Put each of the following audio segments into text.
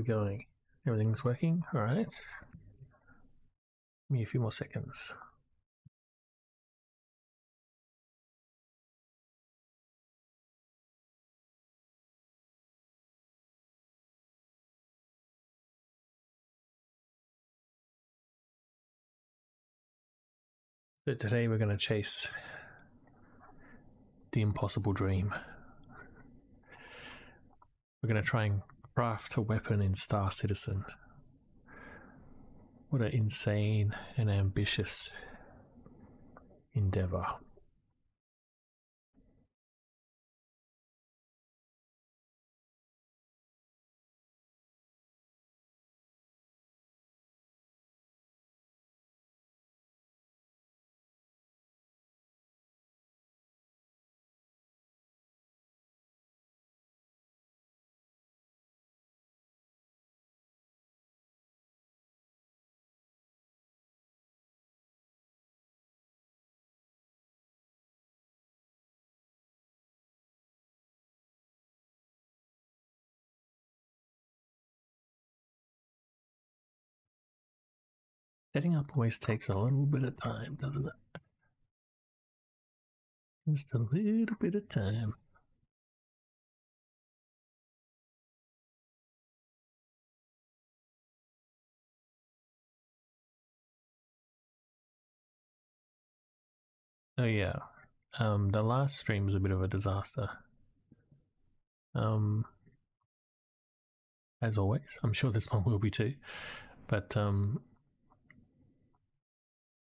we going? Everything's working? All right. Give me a few more seconds. So today we're going to chase the impossible dream. We're going to try and craft a weapon in Star Citizen. What an insane and ambitious endeavor. Setting up always takes a little bit of time, doesn't it? Just a little bit of time. Oh yeah, the last stream was a bit of a disaster. As always, I'm sure this one will be too. But I'm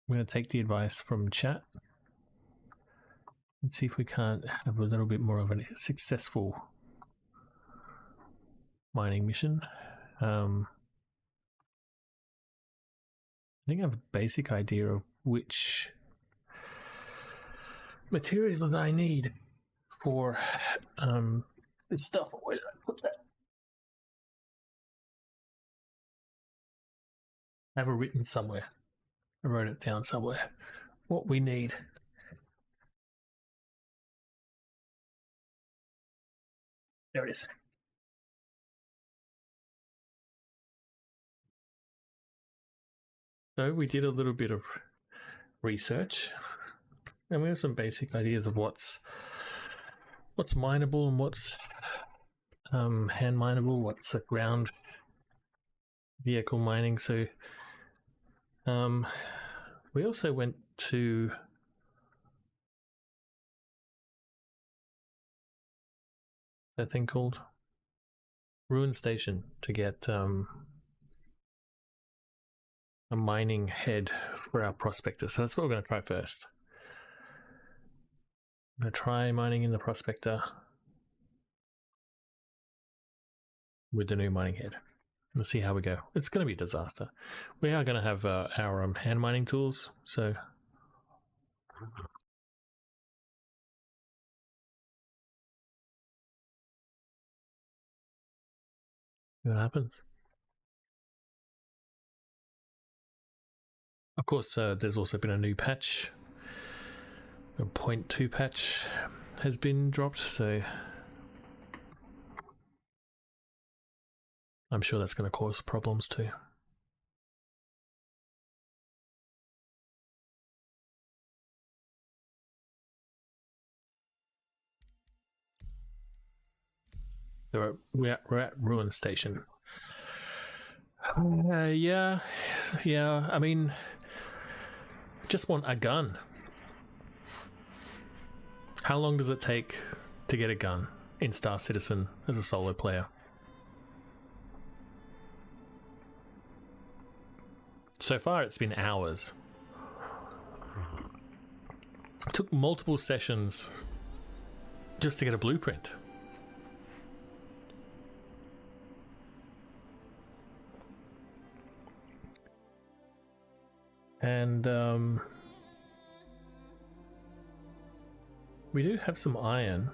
going to take the advice from chat and see if we can't have a little bit more of a successful mining mission. I think I have a basic idea of which materials I need for this stuff. Where did I put that? I have it written somewhere. I wrote it down somewhere. What we need. There it is. So we did a little bit of research, and we have some basic ideas of what's mineable and what's hand mineable, what's ground vehicle mining. So we also went to that thing called Ruin Station to get a mining head for our prospector. So that's what we're going to try first. I'm going to try mining in the prospector with the new mining head. Let's see how we go. It's going to be a disaster. We are going to have our hand mining tools, so see what happens. Of course, there's also been a new patch. A 0.2 patch has been dropped, so I'm sure that's going to cause problems too. So we're at Ruin Station. Yeah. I mean, just want a gun. How long does it take to get a gun in Star Citizen as a solo player? So far, it's been hours. It took multiple sessions just to get a blueprint. And we do have some iron.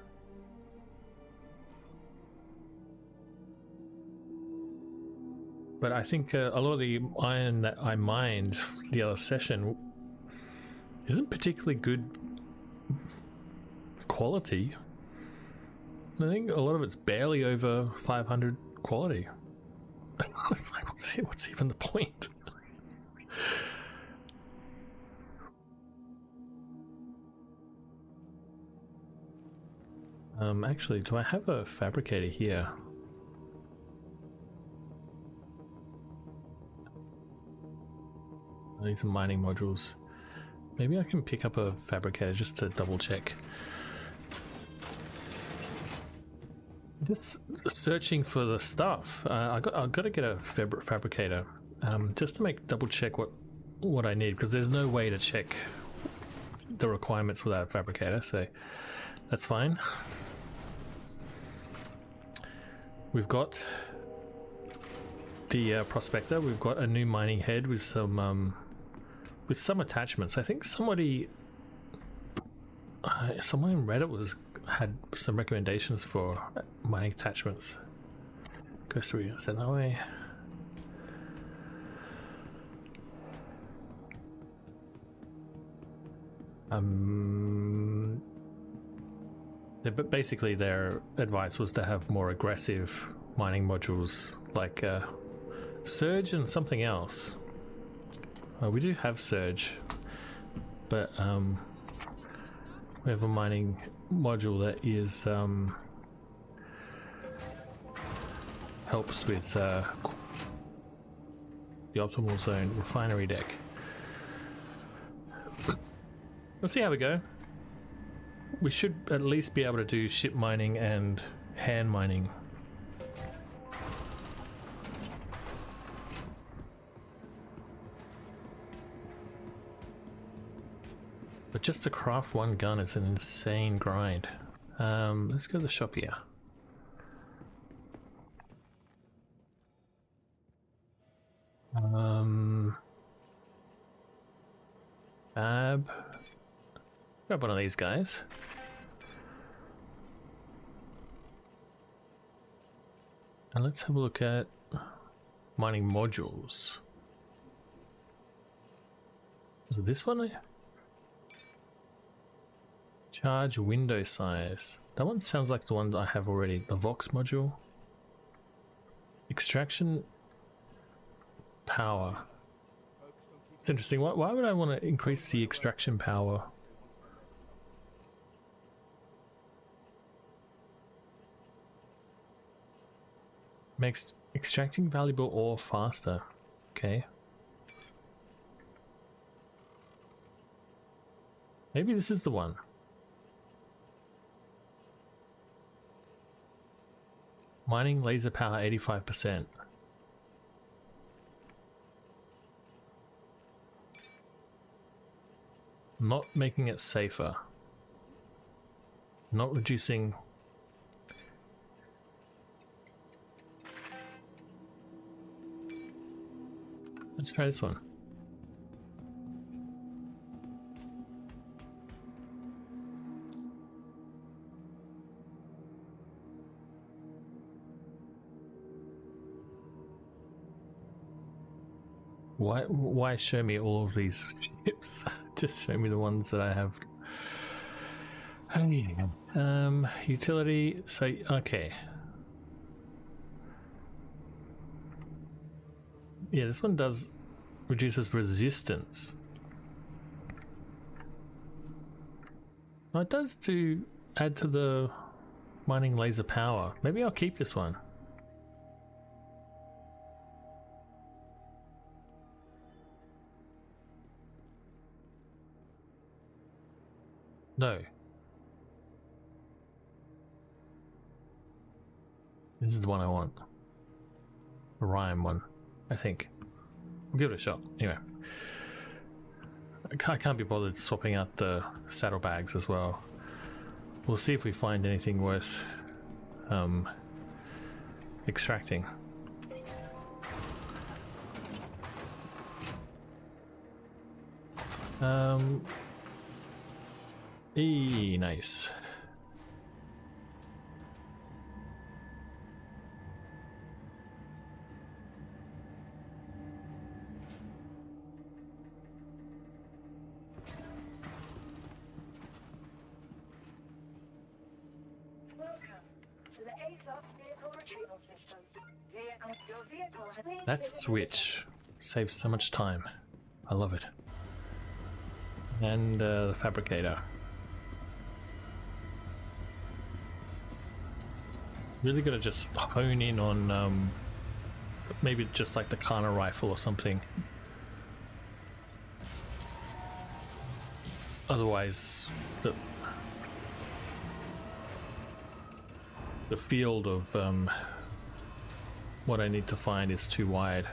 But I think a lot of the iron that I mined the other session isn't particularly good quality. I think a lot of it's barely over 500 quality. It's like, what's even the point? Actually, do I have a fabricator here? These are mining modules. Maybe I can pick up a fabricator just to double check. Just searching for the stuff. I've got to get a fabricator just to double check what I need, because there's no way to check the requirements without a fabricator, so that's fine. We've got the prospector. We've got a new mining head with some attachments. I think someone in Reddit had some recommendations for mining attachments. Go through that way. But basically their advice was to have more aggressive mining modules, like Surge and something else. We do have Surge, but we have a mining module that is helps with the optimal zone refinery deck. Let's see how we go. We should at least be able to do ship mining and hand mining. But just to craft one gun is an insane grind. Let's go to the shop here. Grab one of these guys. And let's have a look at mining modules. Is it this one? Charge window size. That one sounds like the one that I have already. The Vox module. Extraction power. It's interesting. Why would I want to increase the extraction power? Makes extracting valuable ore faster. Okay. Maybe this is the one. Mining laser power 85%. Not making it safer. Not reducing. Let's try this one. Why show me all of these ships? Just show me the ones that I have. Utility. So okay. Yeah, this one reduces resistance. Oh, it does add to the mining laser power. Maybe I'll keep this one. No. This is the one I want. The Rhyme one, I think. We'll give it a shot. Anyway. I can't be bothered swapping out the saddlebags as well. We'll see if we find anything worth extracting. Nice. That switch saves so much time. I love it. And the fabricator. Really gotta just hone in on maybe just like the Kana rifle or something. Otherwise, the field of what I need to find is too wide.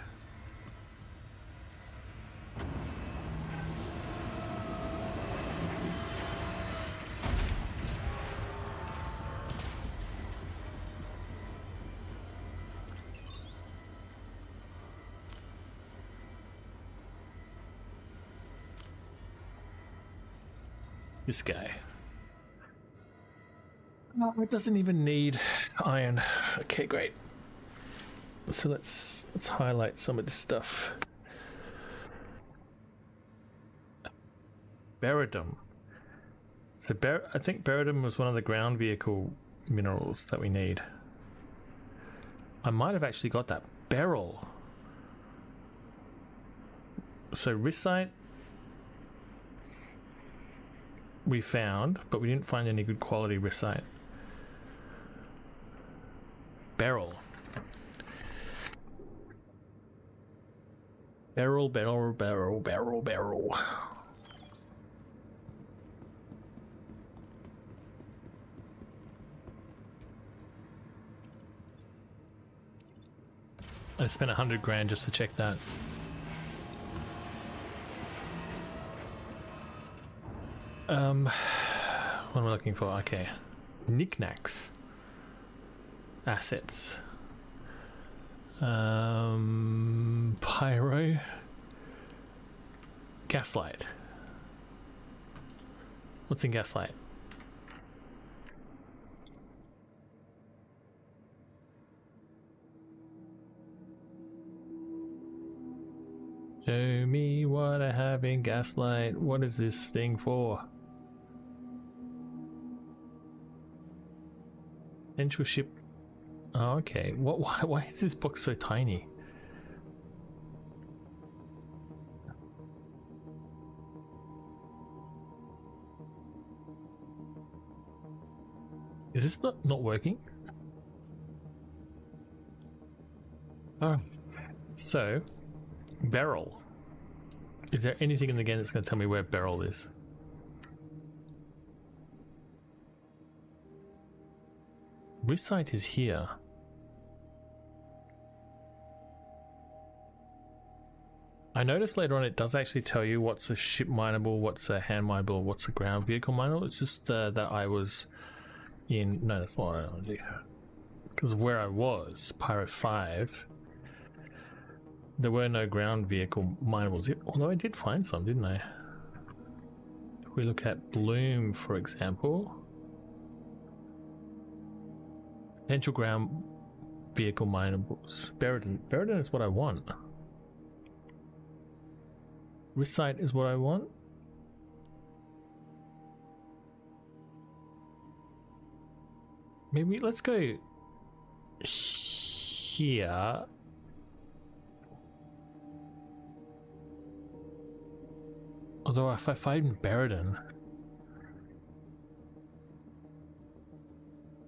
This guy. Oh, it doesn't even need iron. Okay, great. So let's highlight some of this stuff. Beridum. So I think Beridum was one of the ground vehicle minerals that we need. I might have actually got that. Beryl. So Ricite we found, but we didn't find any good quality Ricite. Beryl. Beryl, beryl, beryl, beryl, beryl. I spent 100 grand just to check that. What am I looking for? Okay. Knickknacks. Assets. Pyro. Gaslight. What's in Gaslight? Show me what I have in Gaslight. What is this thing for? Potential ship. Oh, okay. Why is this box so tiny? Is this not working? Oh. So, Beryl. Is there anything in the game that's going to tell me where Beryl is? Ricite is here. I noticed later on it does actually tell you what's a ship mineable, what's a hand mineable, what's a ground vehicle mineable. It's just that I was in... No, that's not what I want to do. Because where I was, Pirate 5, there were no ground vehicle mineables. Although I did find some, didn't I? If we look at Bloom, for example... Potential ground vehicle mineables. Beridum is what I want. Ricite is what I want. Maybe let's go here. Although if I find Beridum,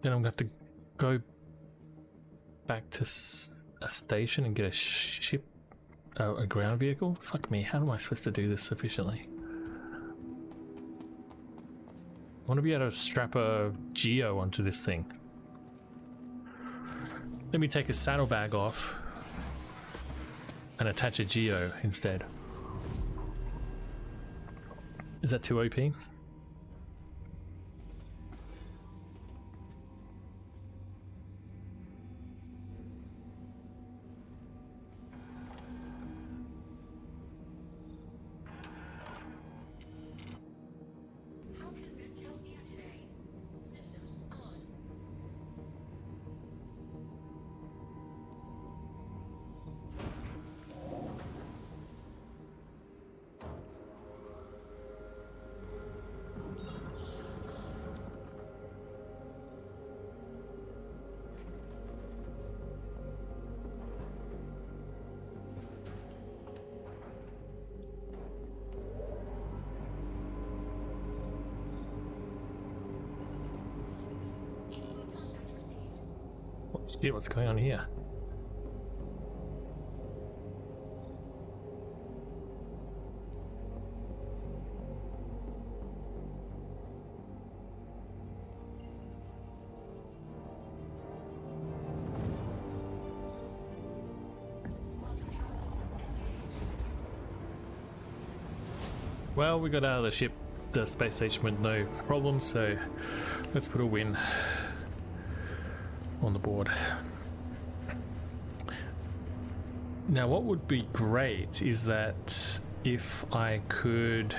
then I'm gonna have to go back to a station and get a ship, a ground vehicle? Fuck me, how am I supposed to do this efficiently? I want to be able to strap a Geo onto this thing. Let me take a saddlebag off and attach a Geo instead. Is that too OP? Shit, what's going on here? Well, we got out of the ship, the space station with no problem, so let's put a win on the board. Now, what would be great is that if I could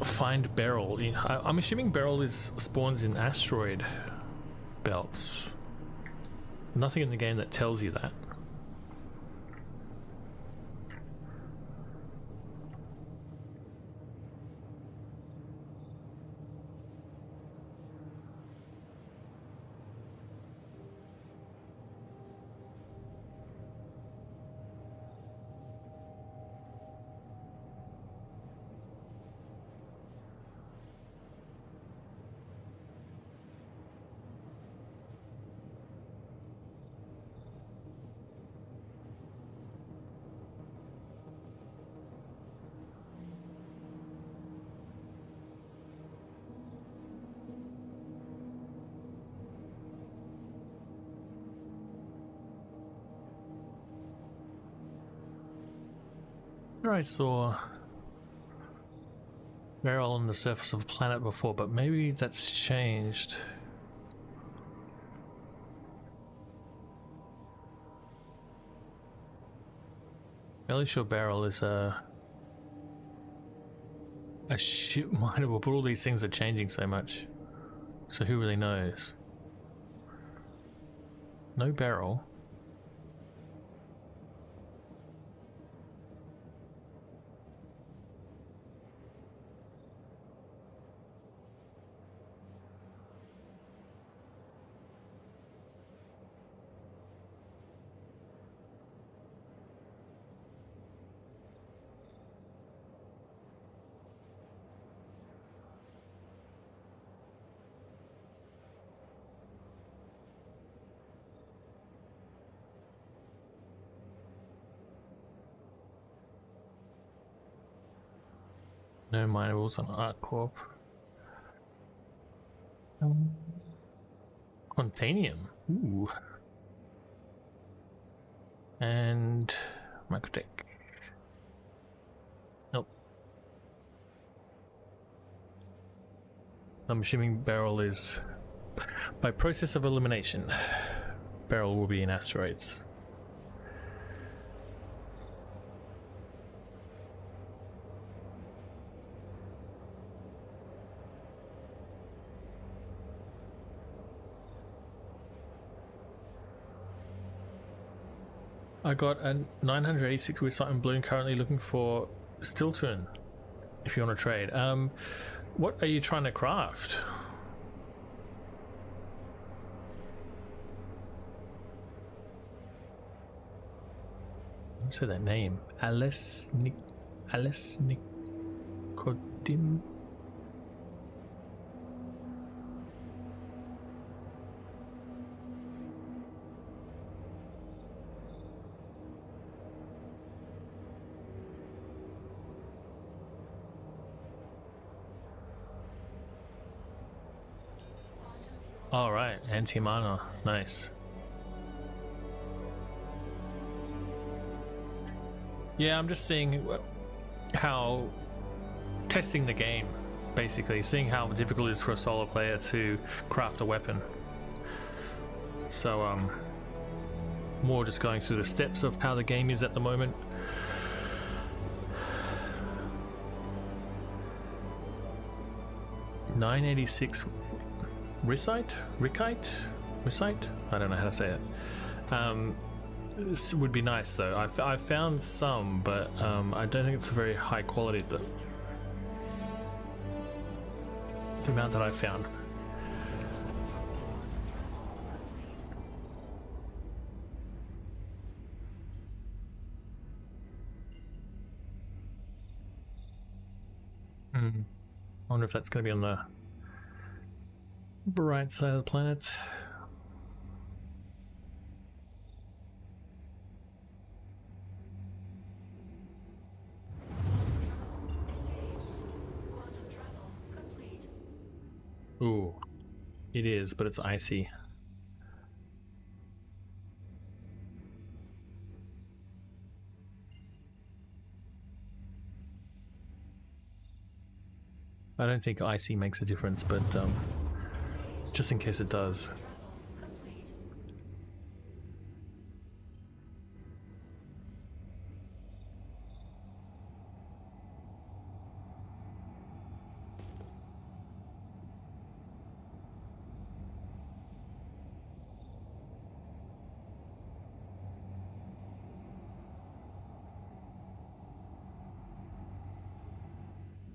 find Beryl. I'm assuming Beryl spawns in asteroid belts. Nothing in the game that tells you that. I saw Beryl on the surface of a planet before, but maybe that's changed. Fairly sure Beryl is a ship mineable, but all these things are changing so much. So who really knows? No Beryl. No minables on ArcCorp. Containium. Ooh. And Microtech. Nope. I'm assuming Beryl is by process of elimination. Beryl will be in asteroids. I got a 986 with something blue, currently looking for Stilton if you want to trade. What are you trying to craft? Say that name. Alice Nicodim. All right, anti-mana, nice. Yeah, I'm just seeing how testing the game, basically seeing how difficult it is for a solo player to craft a weapon. So more just going through the steps of how the game is at the moment. .986 Ricite? I don't know how to say it. This would be nice though. I've found some, but I don't think it's a very high quality. The amount that I found. I wonder if that's going to be on the bright side of the planet. Ooh, it is, but it's icy. I don't think icy makes a difference, but just in case it does.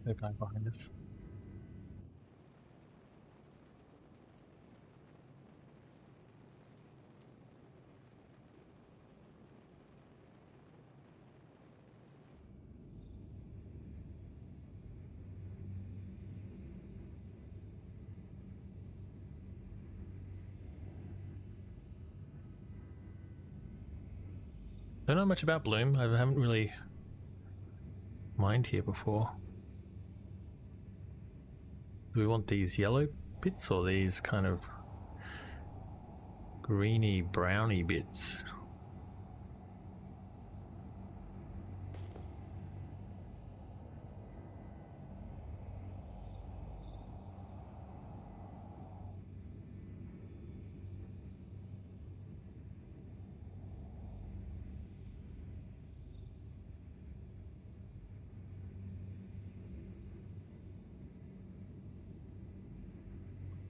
No guy behind us. Don't know much about Bloom. I haven't really mined here before. Do we want these yellow bits or these kind of greeny browny bits?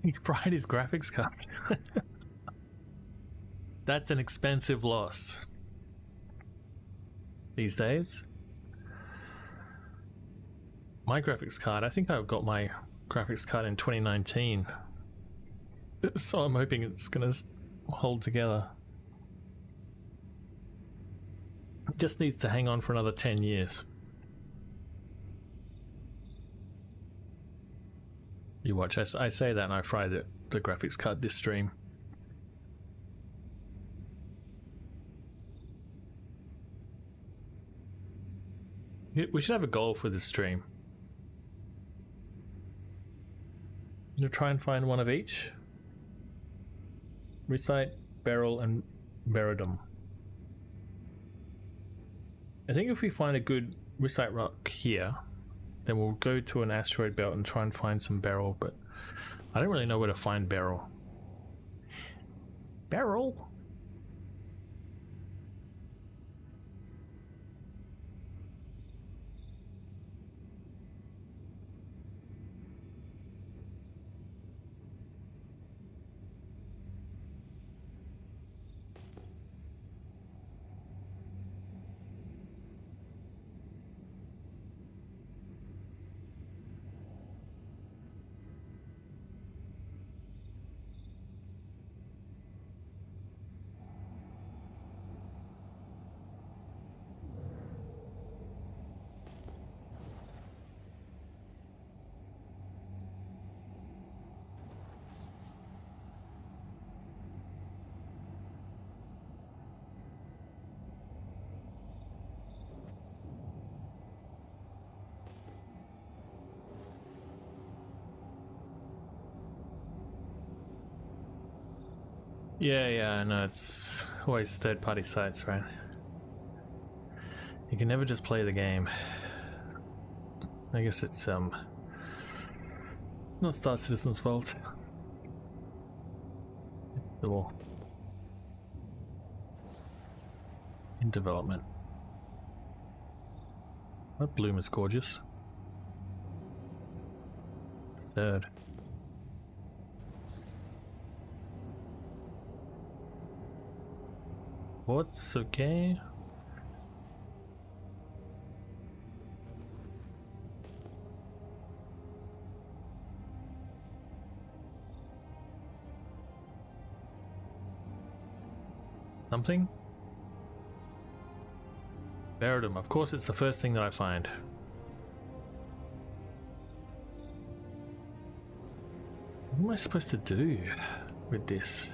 He fried his graphics card. That's an expensive loss these days. My graphics card, I think I got my graphics card in 2019. So I'm hoping it's gonna hold together. It just needs to hang on for another 10 years. You watch, I say that and I fry the graphics card this stream. We should have a goal for this stream. I'm gonna try and find one of each. Recite, Beryl, and Veridum. I think if we find a good Recite rock here, then we'll go to an asteroid belt and try and find some Beryl, but I don't really know where to find Beryl. Beryl? Yeah, I know, it's always third-party sites, right? You can never just play the game. I guess it's not Star Citizen's fault. It's still in development. That Bloom is gorgeous. Third. What's okay? Something? Veridum, of course it's the first thing that I find. What am I supposed to do with this?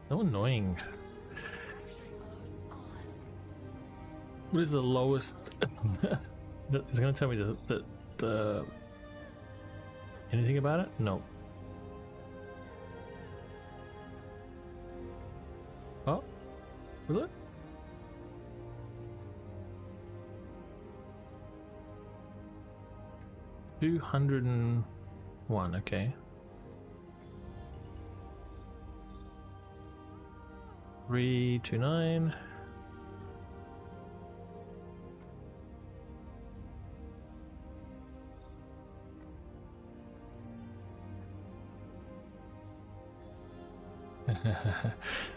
So annoying. What is the lowest? Is it going to tell me the anything about it? No. Oh, will it? $201. Okay. 329.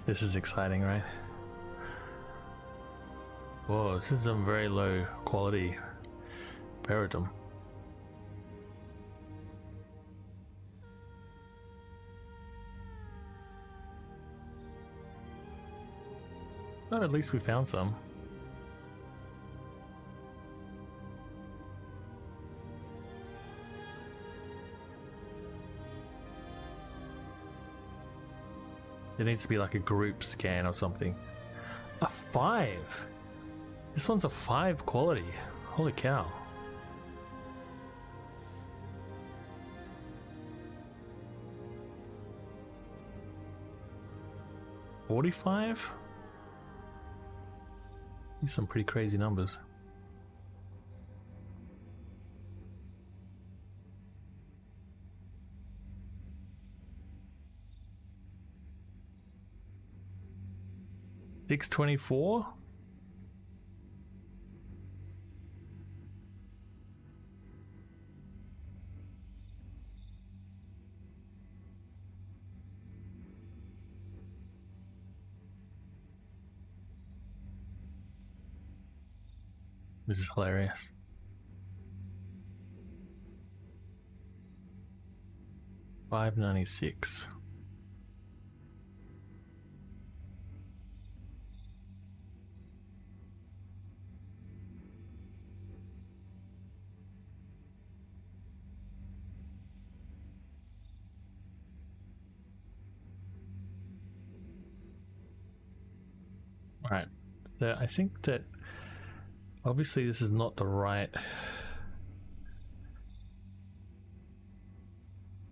This is exciting, right? Whoa, this is some very low quality Peritum. But at least we found some. There needs to be like a group scan or something. A 5? This one's a 5 quality. Holy cow. $45? These are some pretty crazy numbers. $624? This is hilarious. $596. Right, so I think that obviously this is not the right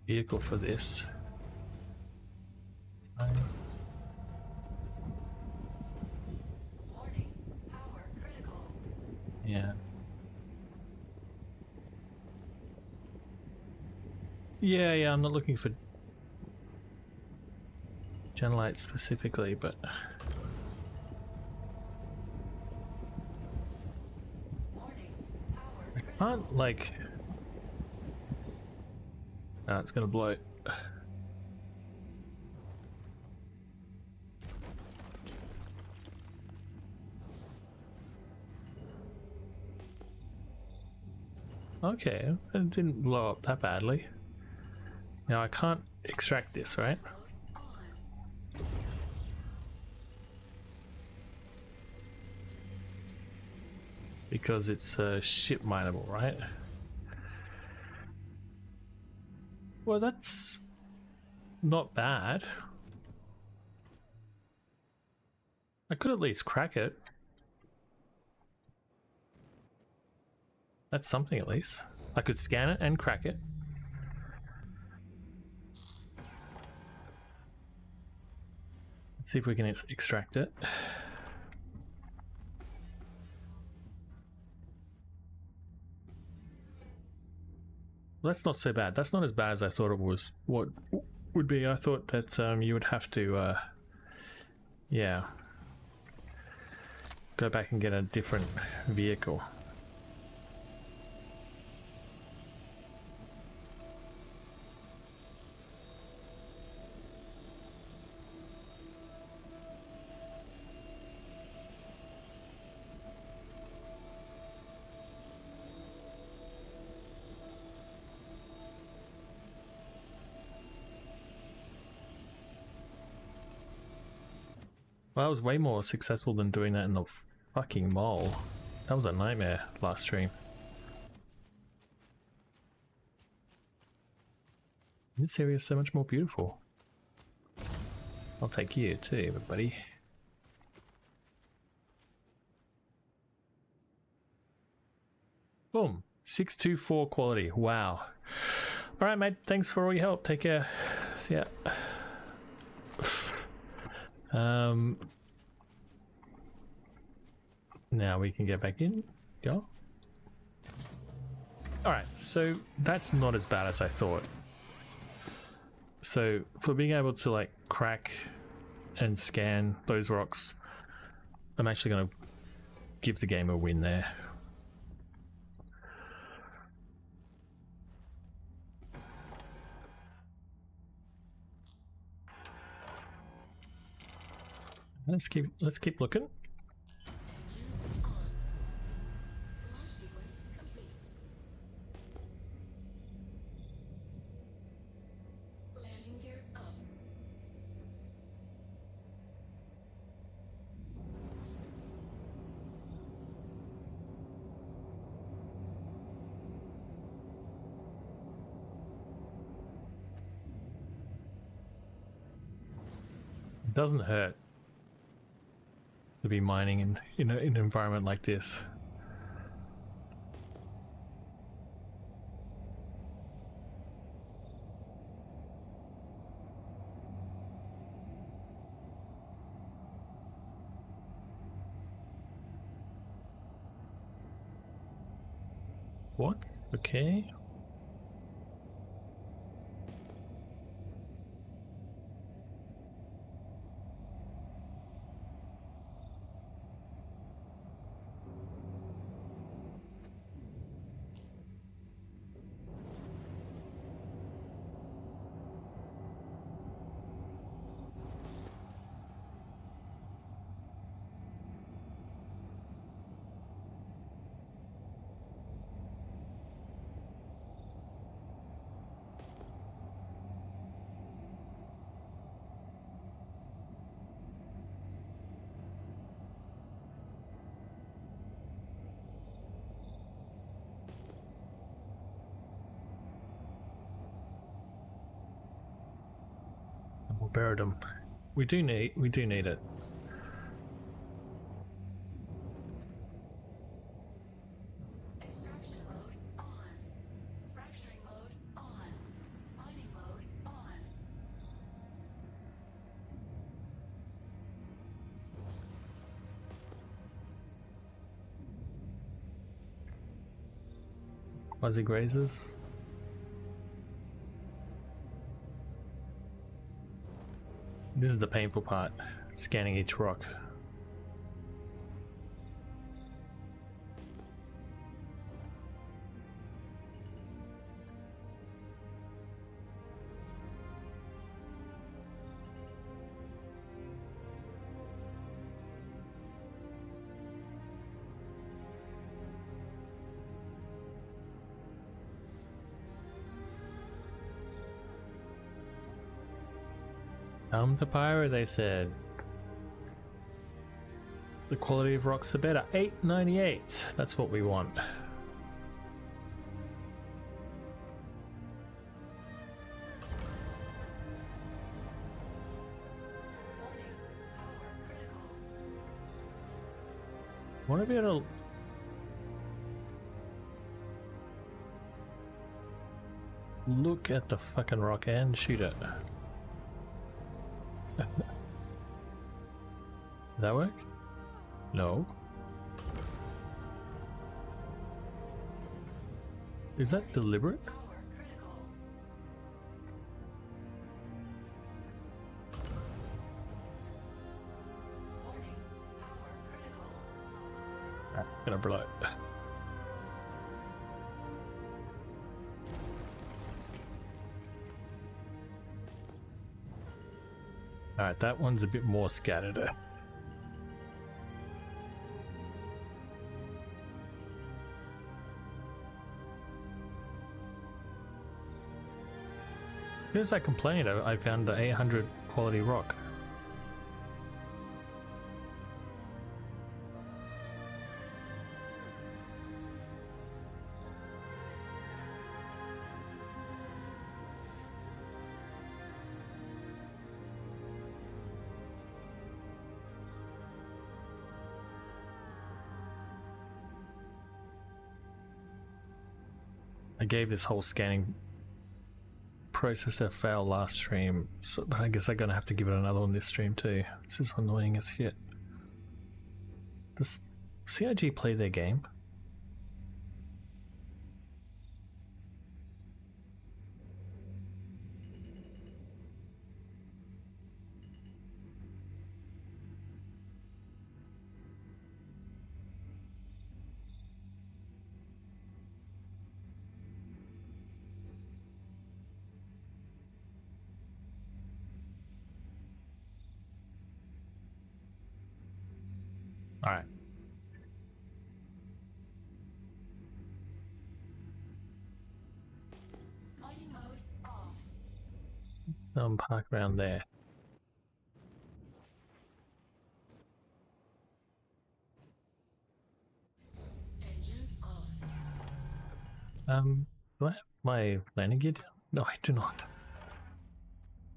vehicle for this. Warning, power critical. Yeah. Yeah, I'm not looking for Genlight specifically, but I can't, like... No, it's gonna blow. Okay, it didn't blow up that badly. Now I can't extract this, right? Because it's ship mineable, right? Well, that's not bad. I could at least crack it. That's something at least. I could scan it and crack it. Let's see if we can extract it. Well, that's not so bad. That's not as bad as I thought it was. What would be? I thought that you would have to, yeah, go back and get a different vehicle. Well, that was way more successful than doing that in the Fucking mole. That was a nightmare last stream. This area is so much more beautiful. I'll take you too, buddy. Boom. 624 quality. Wow. Alright, mate. Thanks for all your help. Take care. See ya. Now we can get back in. Go. Alright, so that's not as bad as I thought. So for being able to like crack and scan those rocks, I'm actually going to give the game a win there. Let's keep looking. Engines on. Launch sequence complete. Landing gear up. It doesn't hurt to be mining in an environment like this. What? Okay. Buried them. We do need it. Extraction mode on. Fracturing mode on. Mining mode on. Fuzzy grazers. This is the painful part, scanning each rock. Come to Pyro, they said. The quality of rocks are better. 898. That's what we want. Warning. Power critical. Want to be able to look at the fucking rock and shoot it. Did that work? No. Is that deliberate? Power critical. Warning. Power critical. Ah, gonna blow it. Alright, that one's a bit more scattered. As I complained, I found the 800 quality rock. I gave this whole scanning process a fail last stream, so I guess I'm gonna have to give it another one this stream too. This is annoying as shit. Does CIG play their game? Alright. Mining mode off. Park around there. Engines off. Do I have my landing gear down? No, I do not.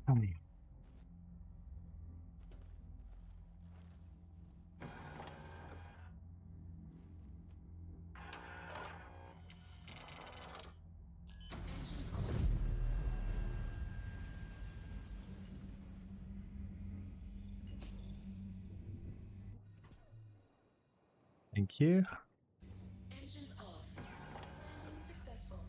Engines off. Thank you. Engines off. Landing successful.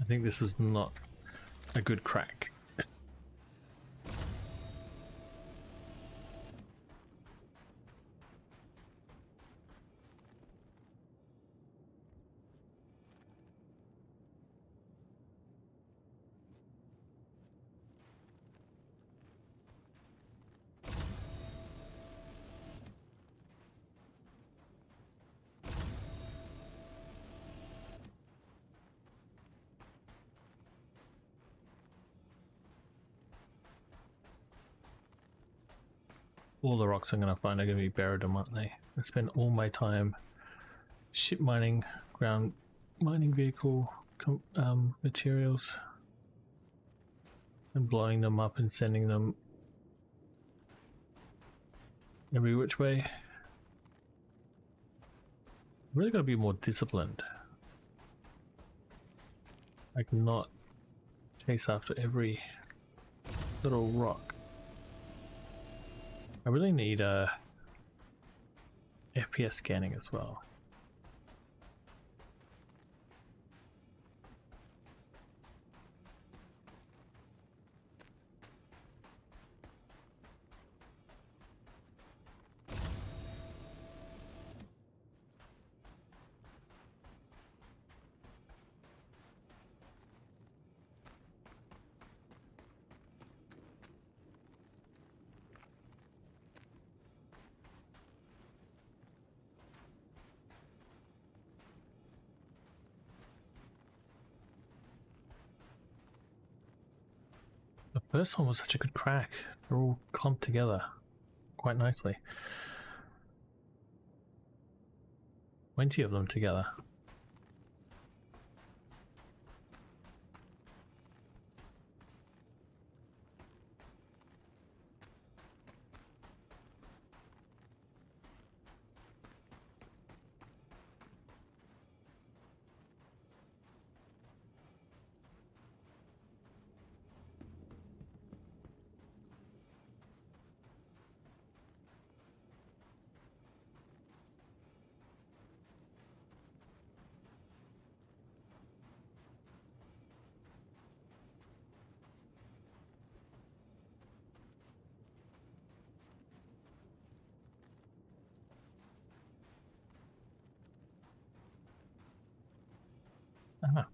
I think this was not a good crack. All the rocks I'm going to find are going to be buried, aren't they? I spend all my time ship mining, ground mining vehicle materials, and blowing them up and sending them every which way. I'm really got to be more disciplined. I cannot chase after every little rock. I really need FPS scanning as well. The first one was such a good crack. They're all clumped together quite nicely. 20 of them together. Ah.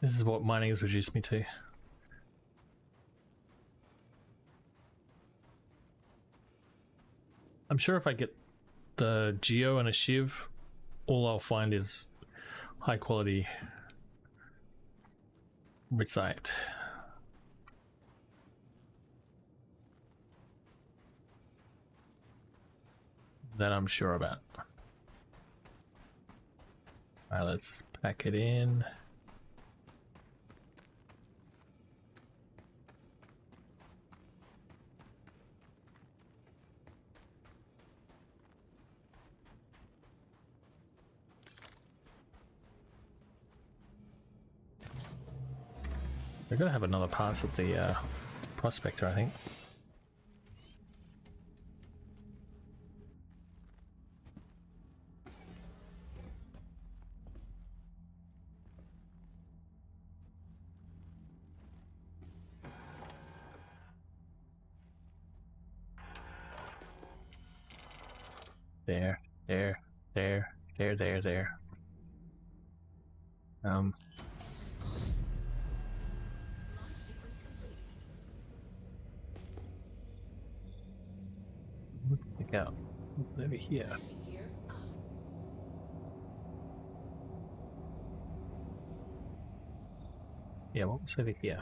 This is what mining has reduced me to. I'm sure if I get the Geo and a Shiv, all I'll find is high quality Ritzite. That I'm sure about. Alright, let's pack it in. We're gonna have another pass at the prospector, I think. There. Engines on. Launch sequence complete. Let's check out what's over here. Landing gear up. Yeah, what was over here?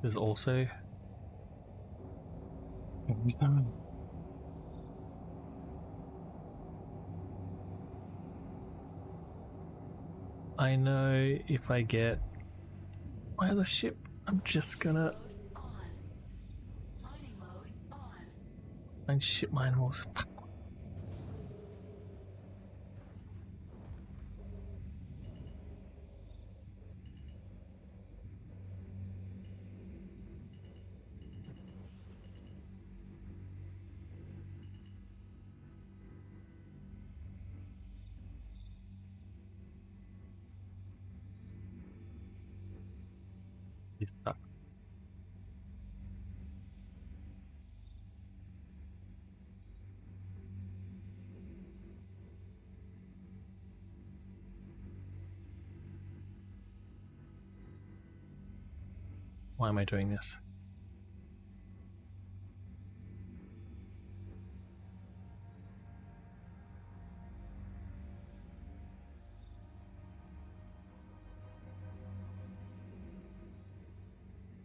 There's also... I know if I get my other ship, I'm just gonna On. Mining mode on. find ship mine was. Why am I doing this?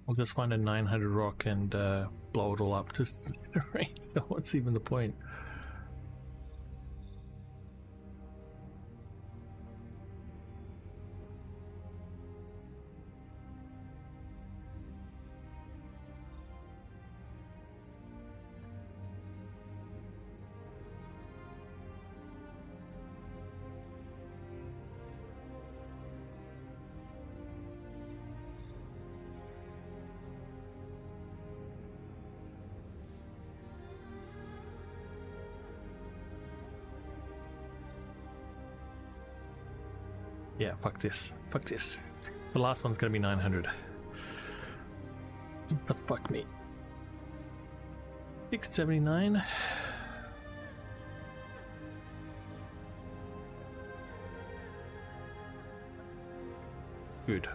I'll just find a 900 rock and blow it all up to smithereens. So what's even the point? Yeah, fuck this. Fuck this. The last one's gonna be 900. The fuck me. 679. Good.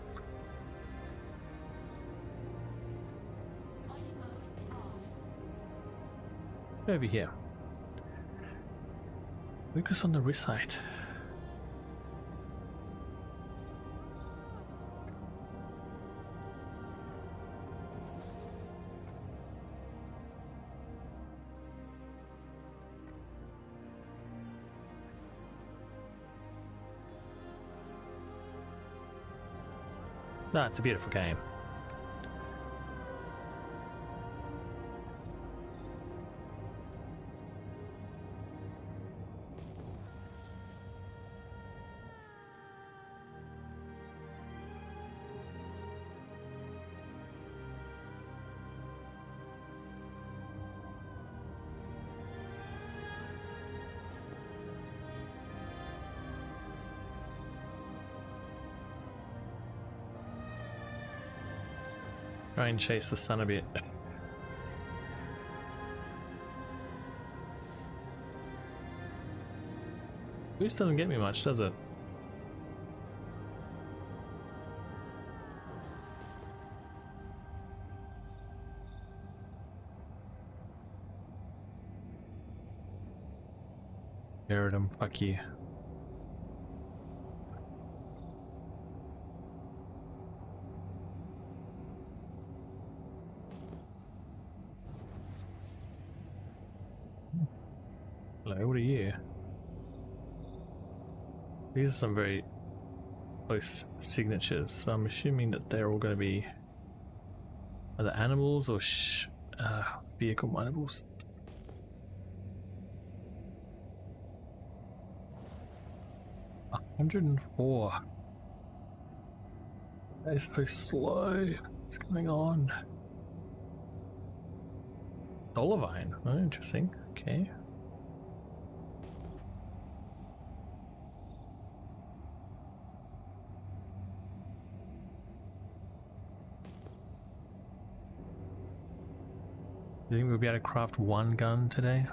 Mining mode off. Over here. Focus on the wrist side. No, it's a beautiful game. Try and chase the sun a bit. Boost doesn't get me much, does it? Buried him, fuck you. Hello, what are you? These are some very close signatures, so I'm assuming that they're all going to be either animals or vehicle animals. $104. That is so slow. What's going on? Olivine. Oh, interesting. Okay. Do you think we'll be able to craft one gun today?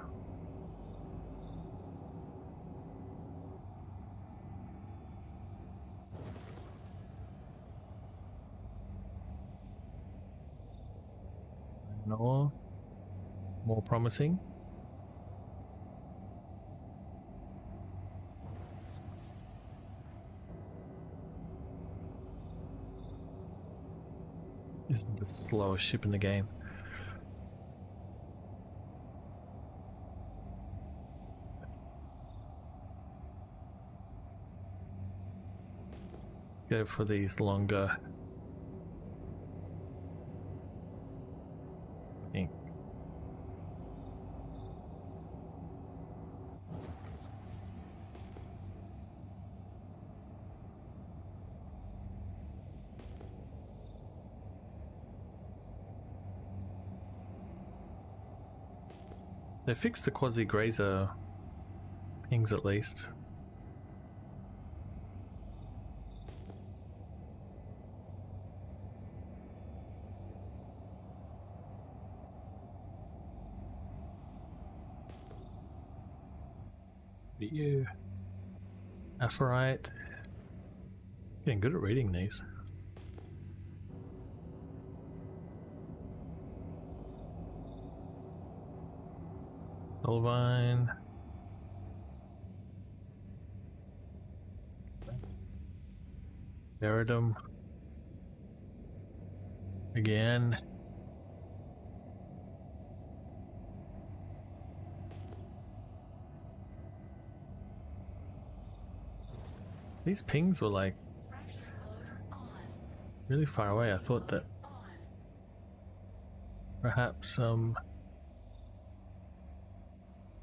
No. More promising. This is the slowest ship in the game. Go for these longer things. They fixed the quasi-grazer pings at least. But you. That's alright. Getting good at reading these. Olivine. Buried him. Again. These pings were like really far away. I thought that perhaps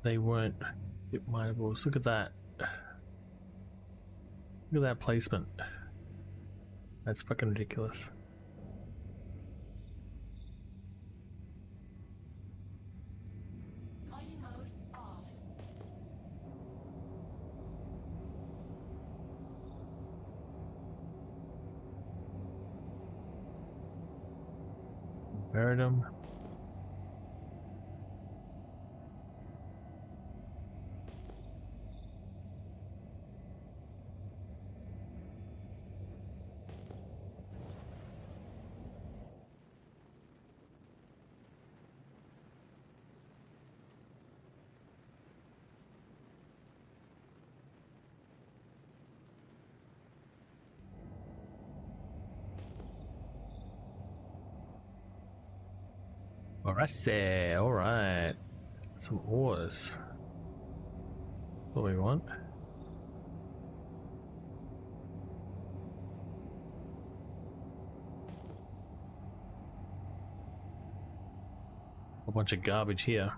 they weren't hit minables. Look at that. Look at that placement. That's fucking ridiculous. Mining mode off. Buried him. Alright. Some ores. What we want. A bunch of garbage here.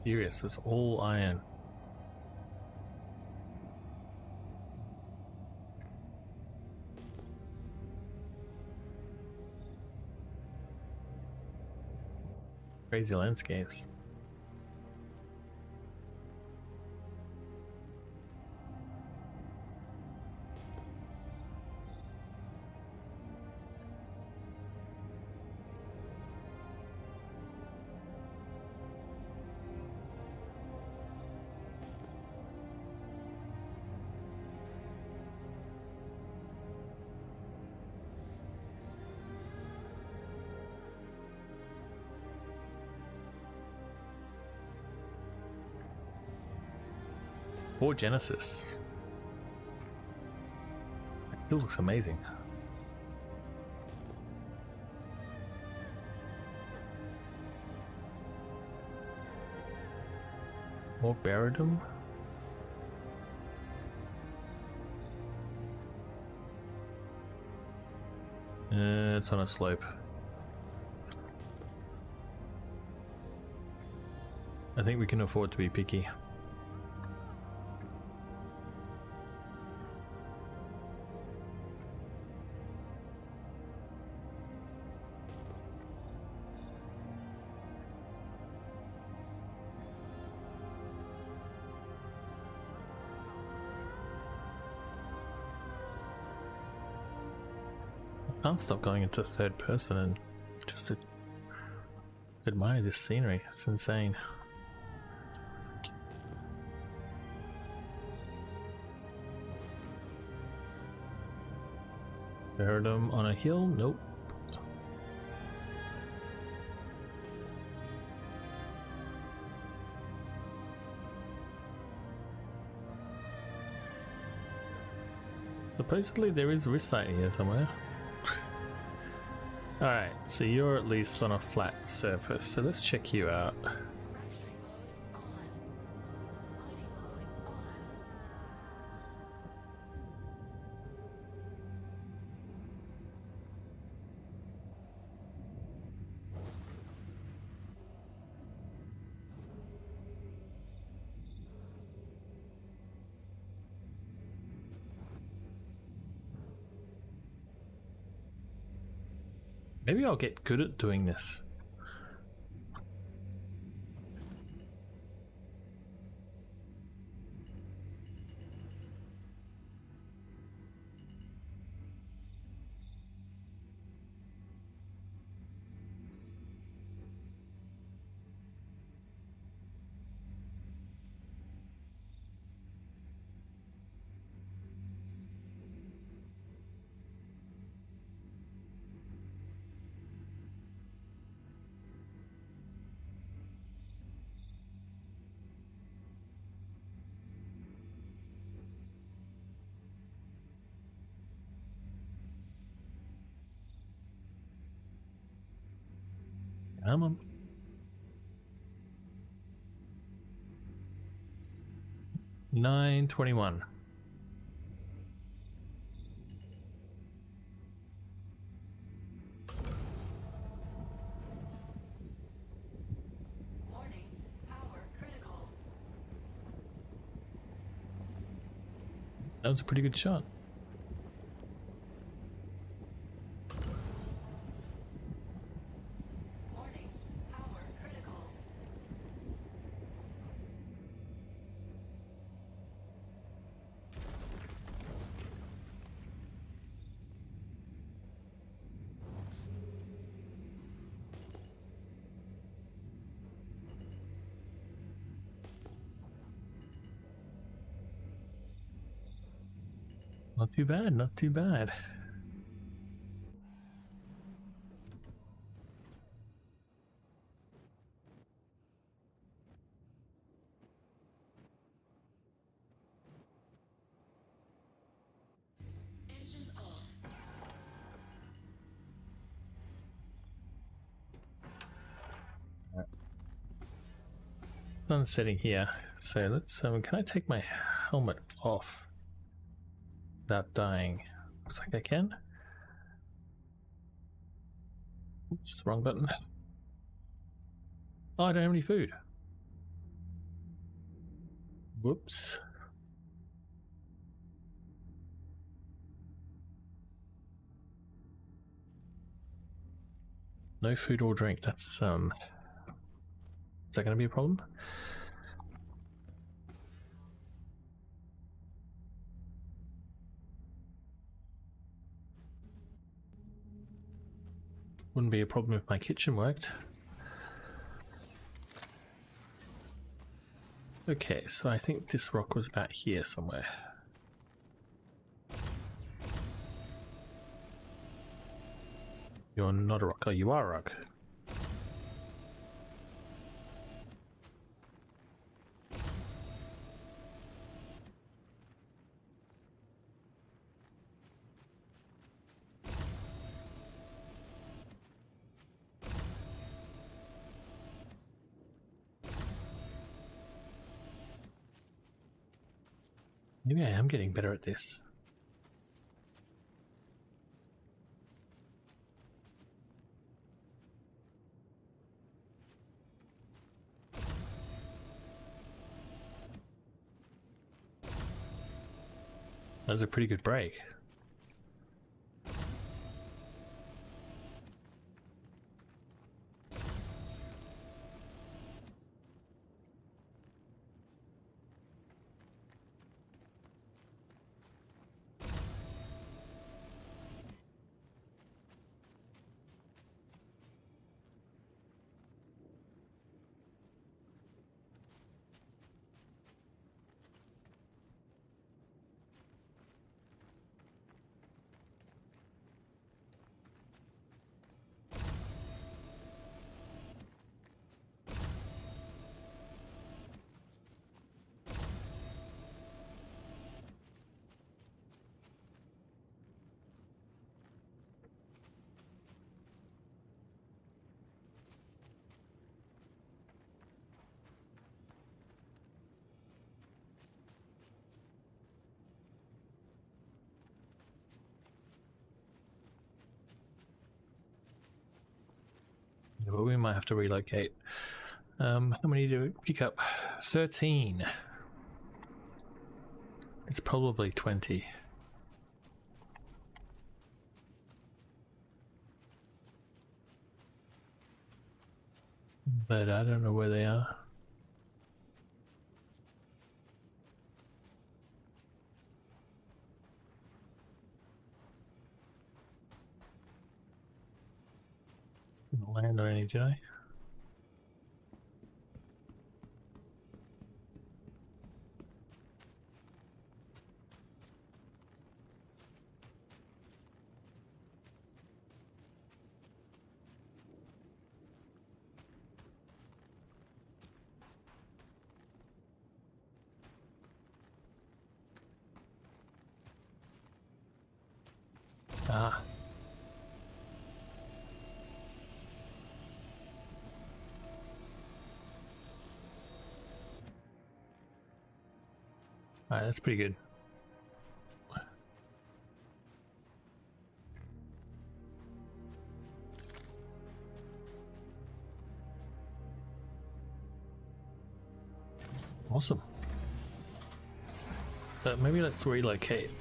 Furious, it's all iron. Crazy landscapes. or Genesis. It still looks amazing. More Baradum. It's on a slope. I think we can afford to be picky. I can't stop going into third person and just admire this scenery. It's insane. Heard him on a hill? Nope. Supposedly there is Risite here somewhere. Alright, so you're at least on a flat surface, so let's check you out. Fracturing mode on. Mining mode on. Maybe I'll get good at doing this. Come on. $9.21. Warning. Power critical. That was a pretty good shot. Warning. Power critical. Not too bad, not too bad. Engines off. Sun's setting here, so let's can I take my helmet off without dying? Looks like I can. Oops, wrong button. Oh, I don't have any food. Whoops. No food or drink. That's is that going to be a problem? Wouldn't be a problem if my kitchen worked. Okay, so I think this rock was about here somewhere. You're not a rock. Oh, you are a rock. Maybe I am getting better at this. That was a pretty good break. Yeah, but we might have to relocate. How many do we pick up? 13. It's probably 20. But I don't know where they are. Didn't land on any, did I? Ah. Alright, that's pretty good. Awesome. But maybe let's relocate.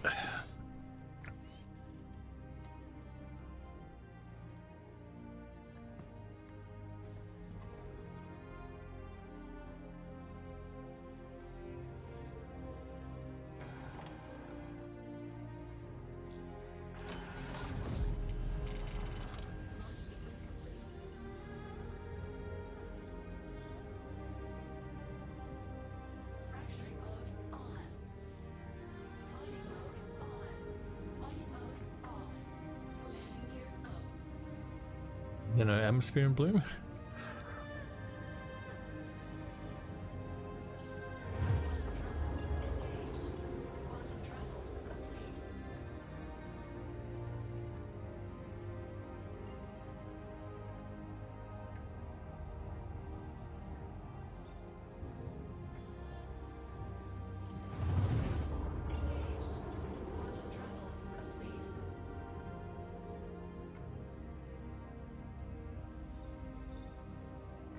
Launch sequence complete. Fracturing mode on. Mining mode on. Mining mode off. Landing gear up. You know, atmosphere and bloom. Quantum travel complete. Quantum travel complete.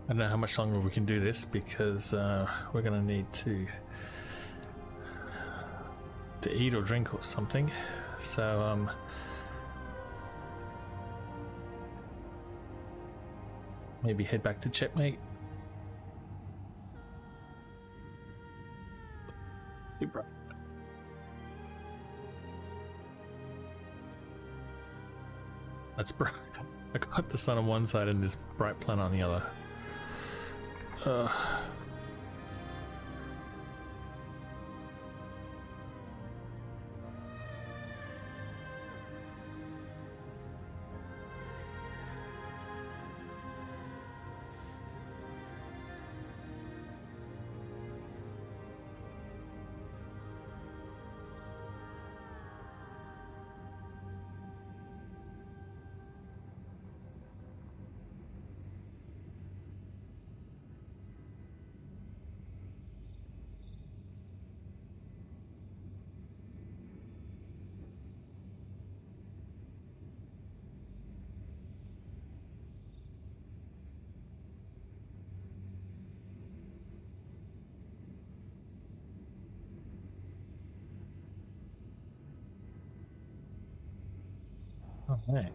I don't know how much longer we can do this because we're going to need to eat or drink or something. So maybe head back to checkmate. Too bright. That's bright. I got the sun on one side and this bright planet on the other. Right.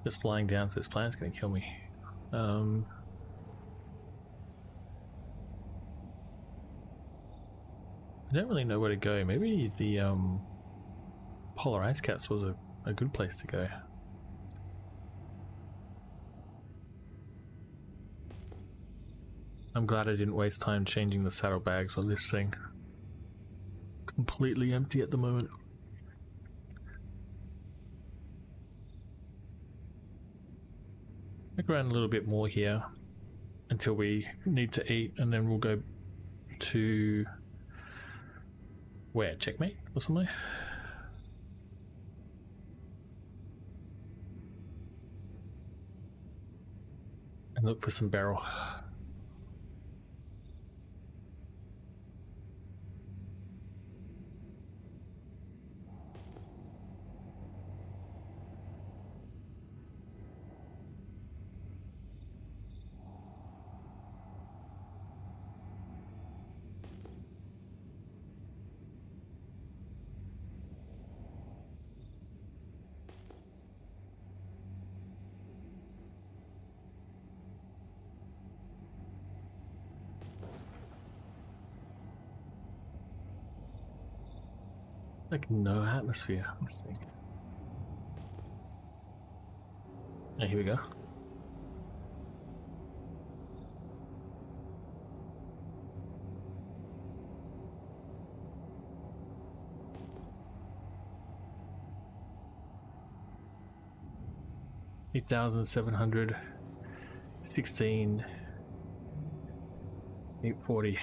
Just lying down to this planet's gonna kill me. I don't really know where to go. Maybe the polar ice caps was a good place to go. I'm glad I didn't waste time changing the saddlebags on this thing. Completely empty at the moment. Look around a little bit more here until we need to eat, and then we'll go to where? Checkmate or something? And look for some barrel. Like no atmosphere. This thing. Oh, here we go. $8,700, 16, 840.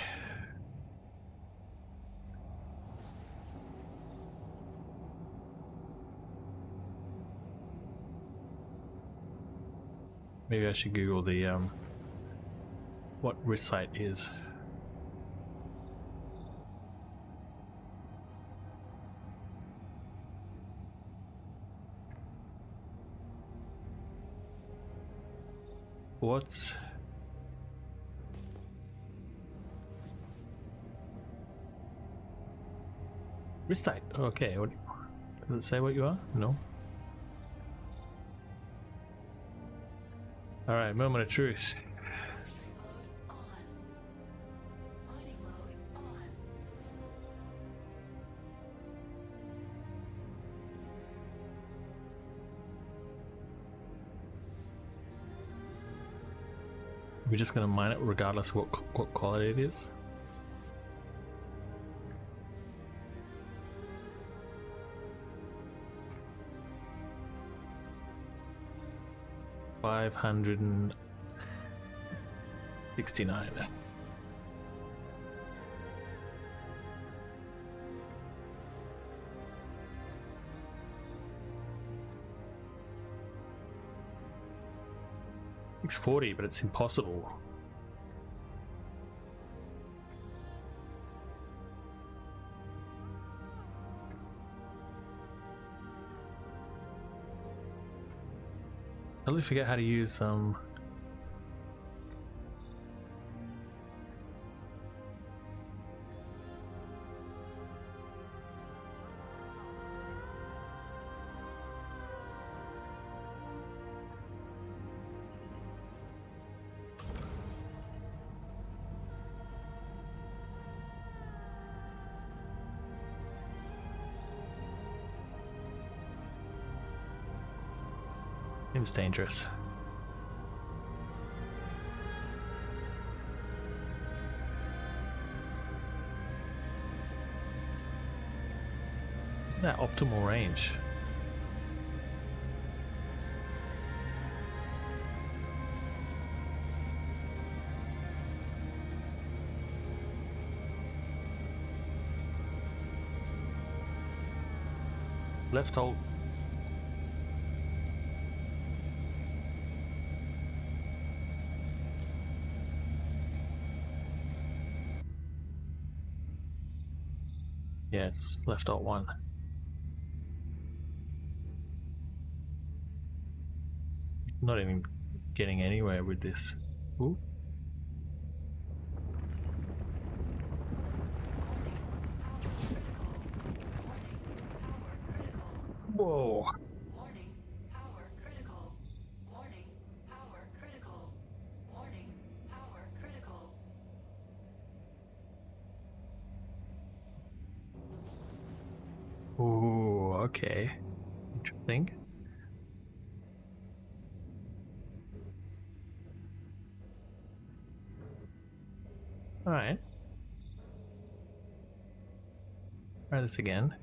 Maybe I should Google the what recite is. What's recite? Okay, what does it say what you are? No. Alright, moment of truth. Mining mode on. We're just gonna mine it regardless of what quality it is. $569. $640, but it's impossible. I totally forget how to use seems dangerous. That optimal range. Left alt. Yeah, it's left alt 1. Not even getting anywhere with this. Ooh. Whoa. Warning, power critical. Warning, power critical. Warning, power critical. Ooh, okay. Interesting. Alright. Try this again.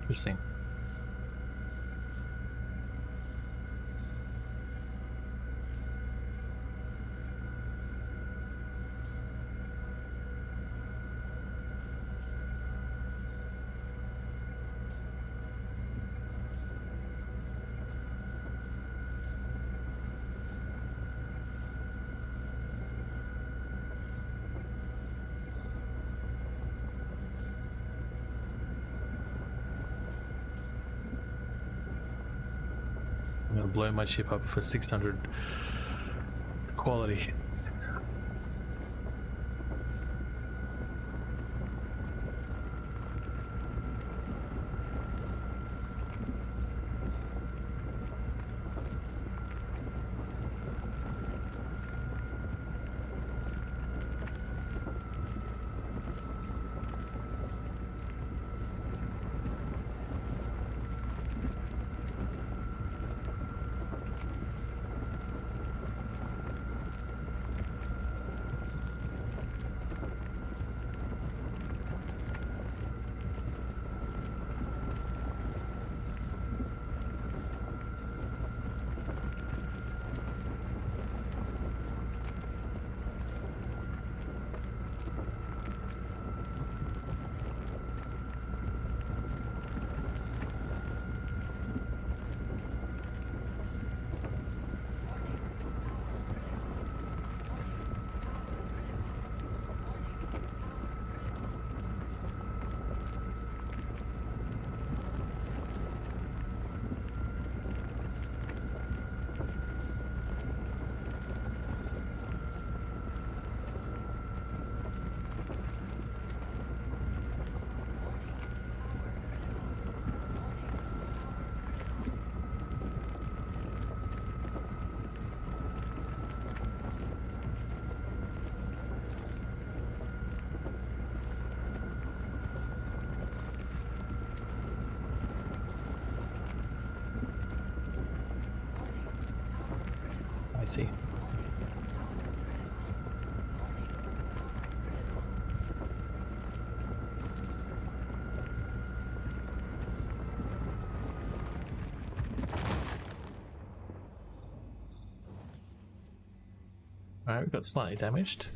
Interesting. I'm gonna blow my ship up for 600 quality. I see. Alright, we got slightly damaged.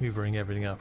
Hoovering everything up.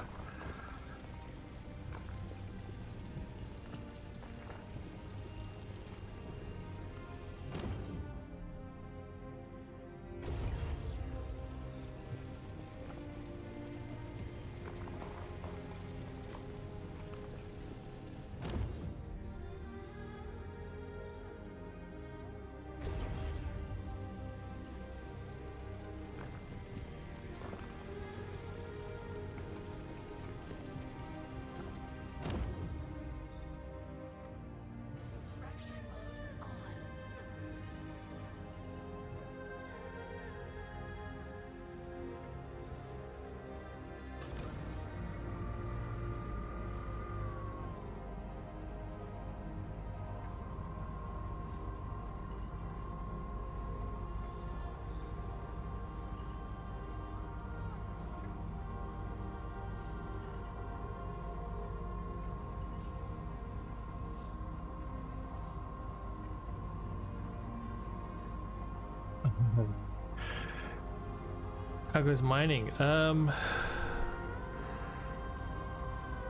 How goes mining?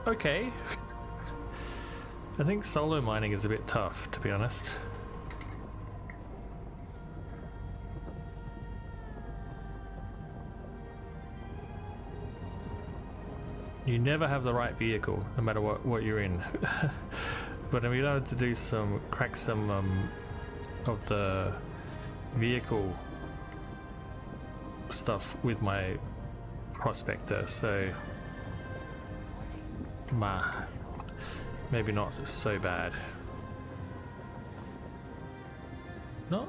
Okay. I think solo mining is a bit tough, to be honest. You never have the right vehicle, no matter what you're in. But I'm able to do crack some of the vehicle stuff with my prospector, so maybe not so bad. No,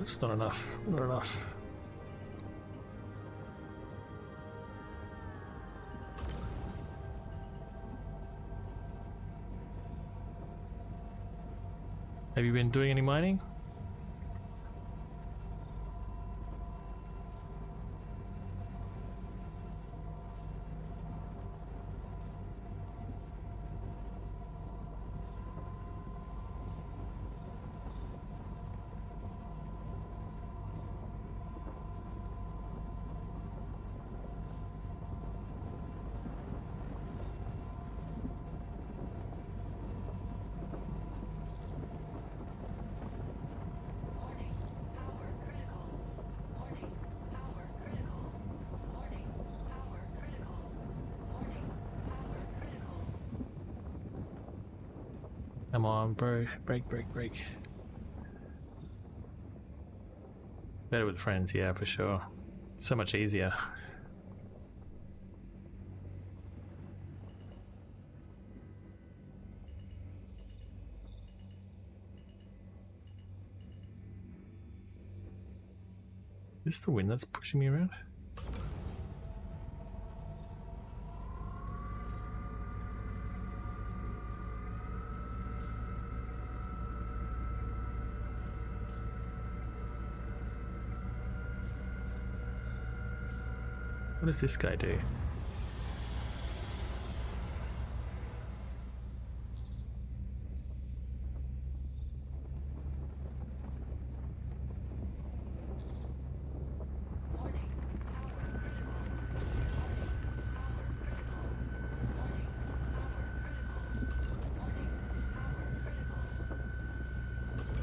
it's not enough. Not enough. Have you been doing any mining? Come on, bro. Break. Better with friends, yeah, for sure. So much easier. Is this the wind that's pushing me around? What does this guy do?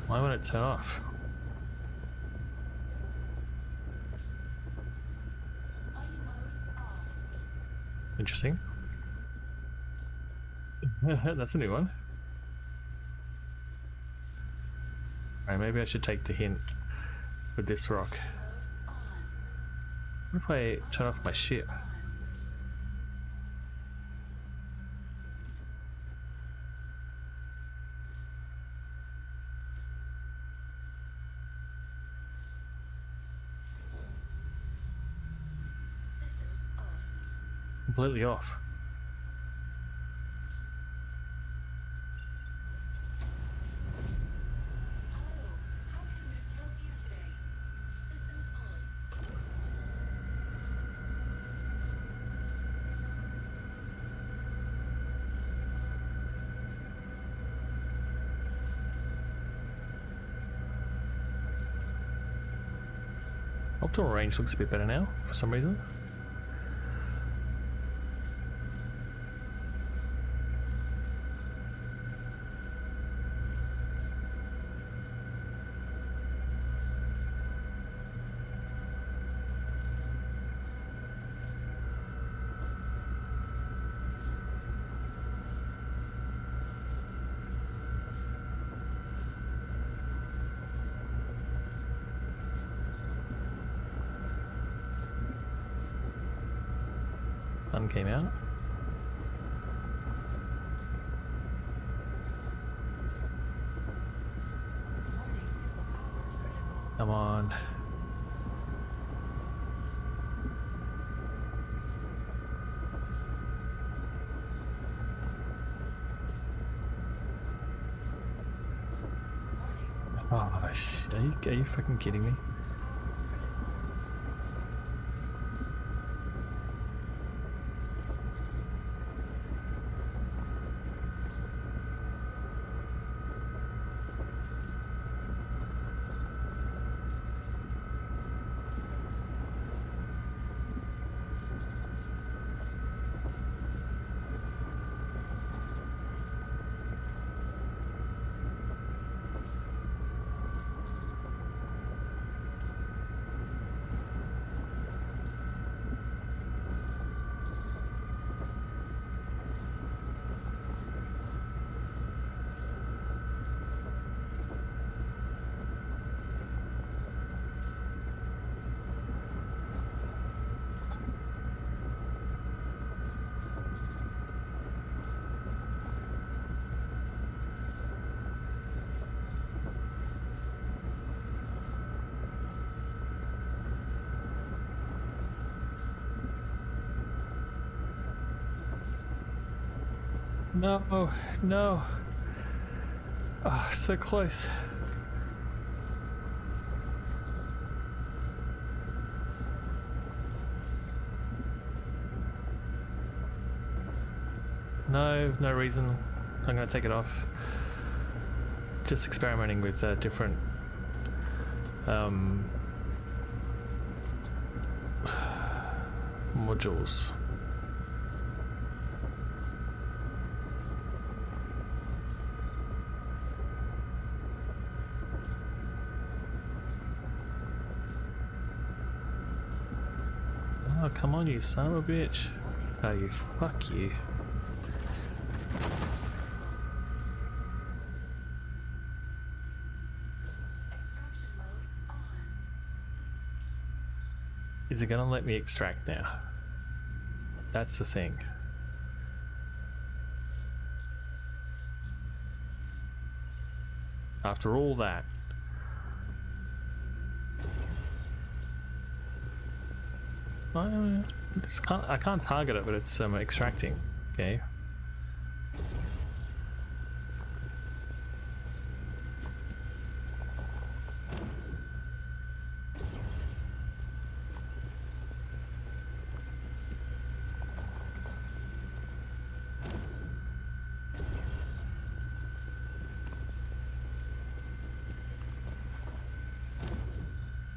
Why won't it turn off? Interesting. That's a new one. Alright, maybe I should take the hint with this rock. What if I turn off my ship? Completely off. Optimal range looks a bit better now for some reason. Sun came out. Come on. Oh, shit. Are you fucking kidding me? No, no. Ah, so close. No, no reason. I'm gonna take it off. Just experimenting with different modules. Oh, come on, you son of a bitch. Oh, you fuck you. Extraction mode on. Is it gonna let me extract now? That's the thing. After all that. I can't target it, but it's extracting. Okay.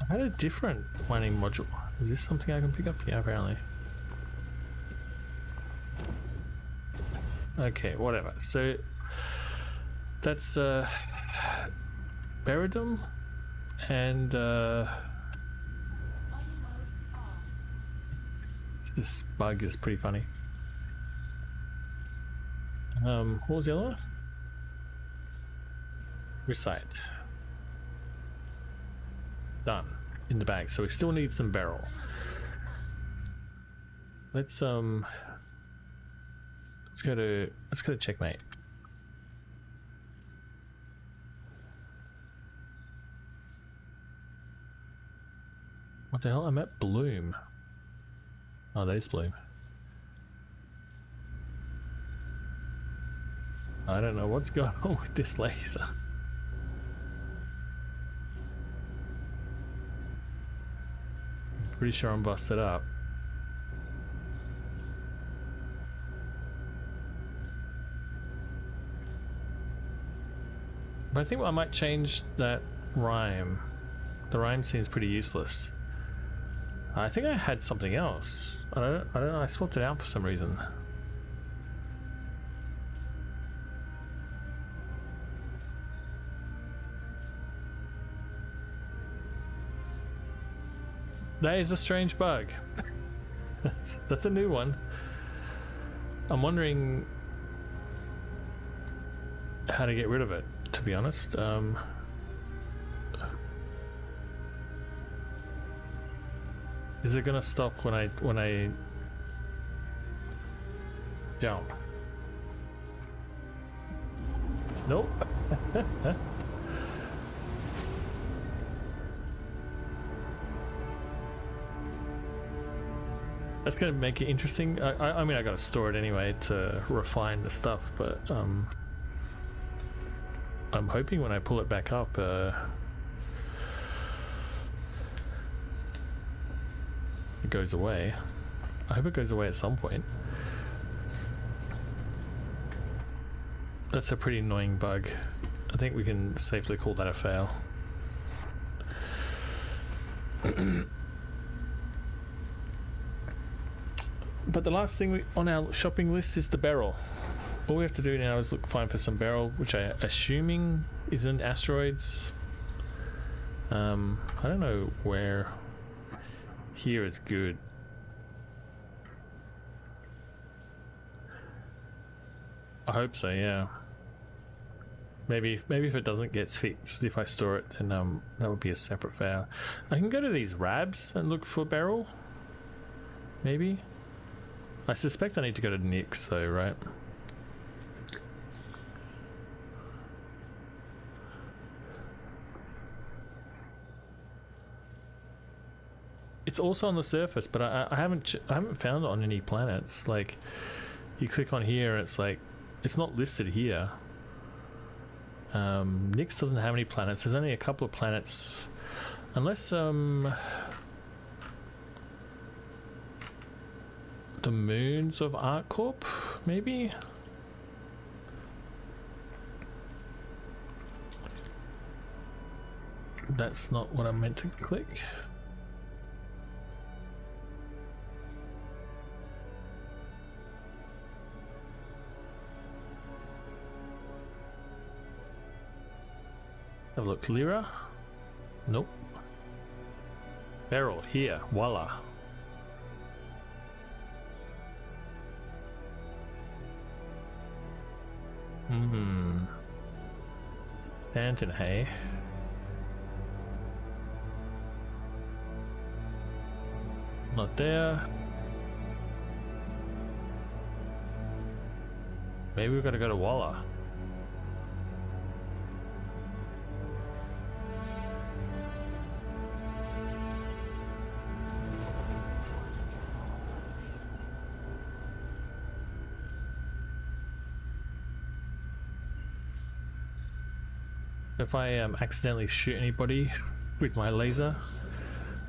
I had a different mining module. Is this something I can pick up? Yeah, apparently. Okay, whatever. So that's Beridum and Mining mode off. this bug is pretty funny. What was the other one? Recite. Done. In the bag. So we still need some beryl. Let's go to checkmate. What the hell? I'm at Bloom. Oh, there's Bloom. I don't know what's going on with this laser. Pretty sure I'm busted up. But I think I might change that rhyme. The rhyme seems pretty useless. I think I had something else. I don't know, I swapped it out for some reason. That is a strange bug. That's a new one. I'm wondering how to get rid of it, to be honest. Is it gonna stop when I jump? Nope. That's gonna make it interesting. I mean, I gotta store it anyway to refine the stuff, but I'm hoping when I pull it back up, it goes away. I hope it goes away at some point. That's a pretty annoying bug. I think we can safely call that a fail. But the last thing on our shopping list is the beryl. All we have to do now is find for some beryl, which I assuming is in asteroids. I don't know where. Here is good. I hope so, yeah. Maybe if it doesn't get fixed, if I store it, then that would be a separate fail. I can go to these rabs and look for beryl. Maybe. I suspect I need to go to Nyx though, right? It's also on the surface, but I haven't found it on any planets. Like, you click on here and it's like it's not listed here. Nyx doesn't have any planets. There's only a couple of planets, unless the moons of ArcCorp, maybe. That's not what I meant to click. Have a look. Lyra? Nope. Beryl, here. Voila. Stanton, hey. Not there. Maybe we've got to go to Walla. If I accidentally shoot anybody with my laser,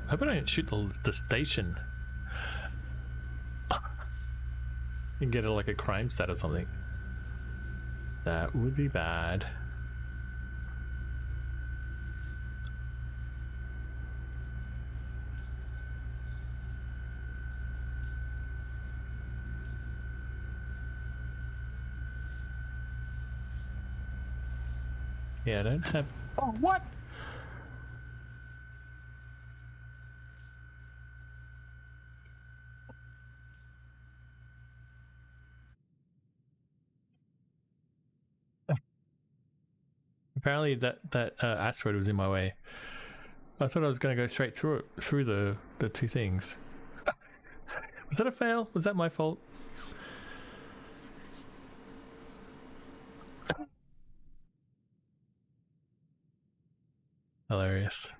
I hope I don't shoot the station and get like a crime stat or something. That would be bad. Yeah, I don't have... Oh, what? Apparently that asteroid was in my way. I thought I was going to go straight through it, through the two things. Was that a fail? Was that my fault? Hilarious.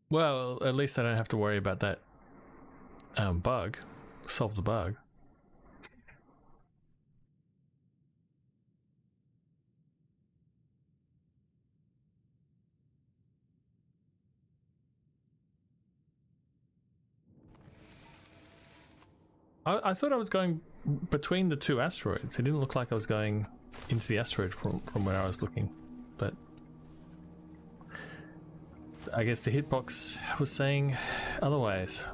Well, at least I don't have to worry about that bug. Solve the bug. I thought I was going between the two asteroids. It didn't look like I was going into the asteroid from where I was looking, but I guess the hitbox was saying otherwise.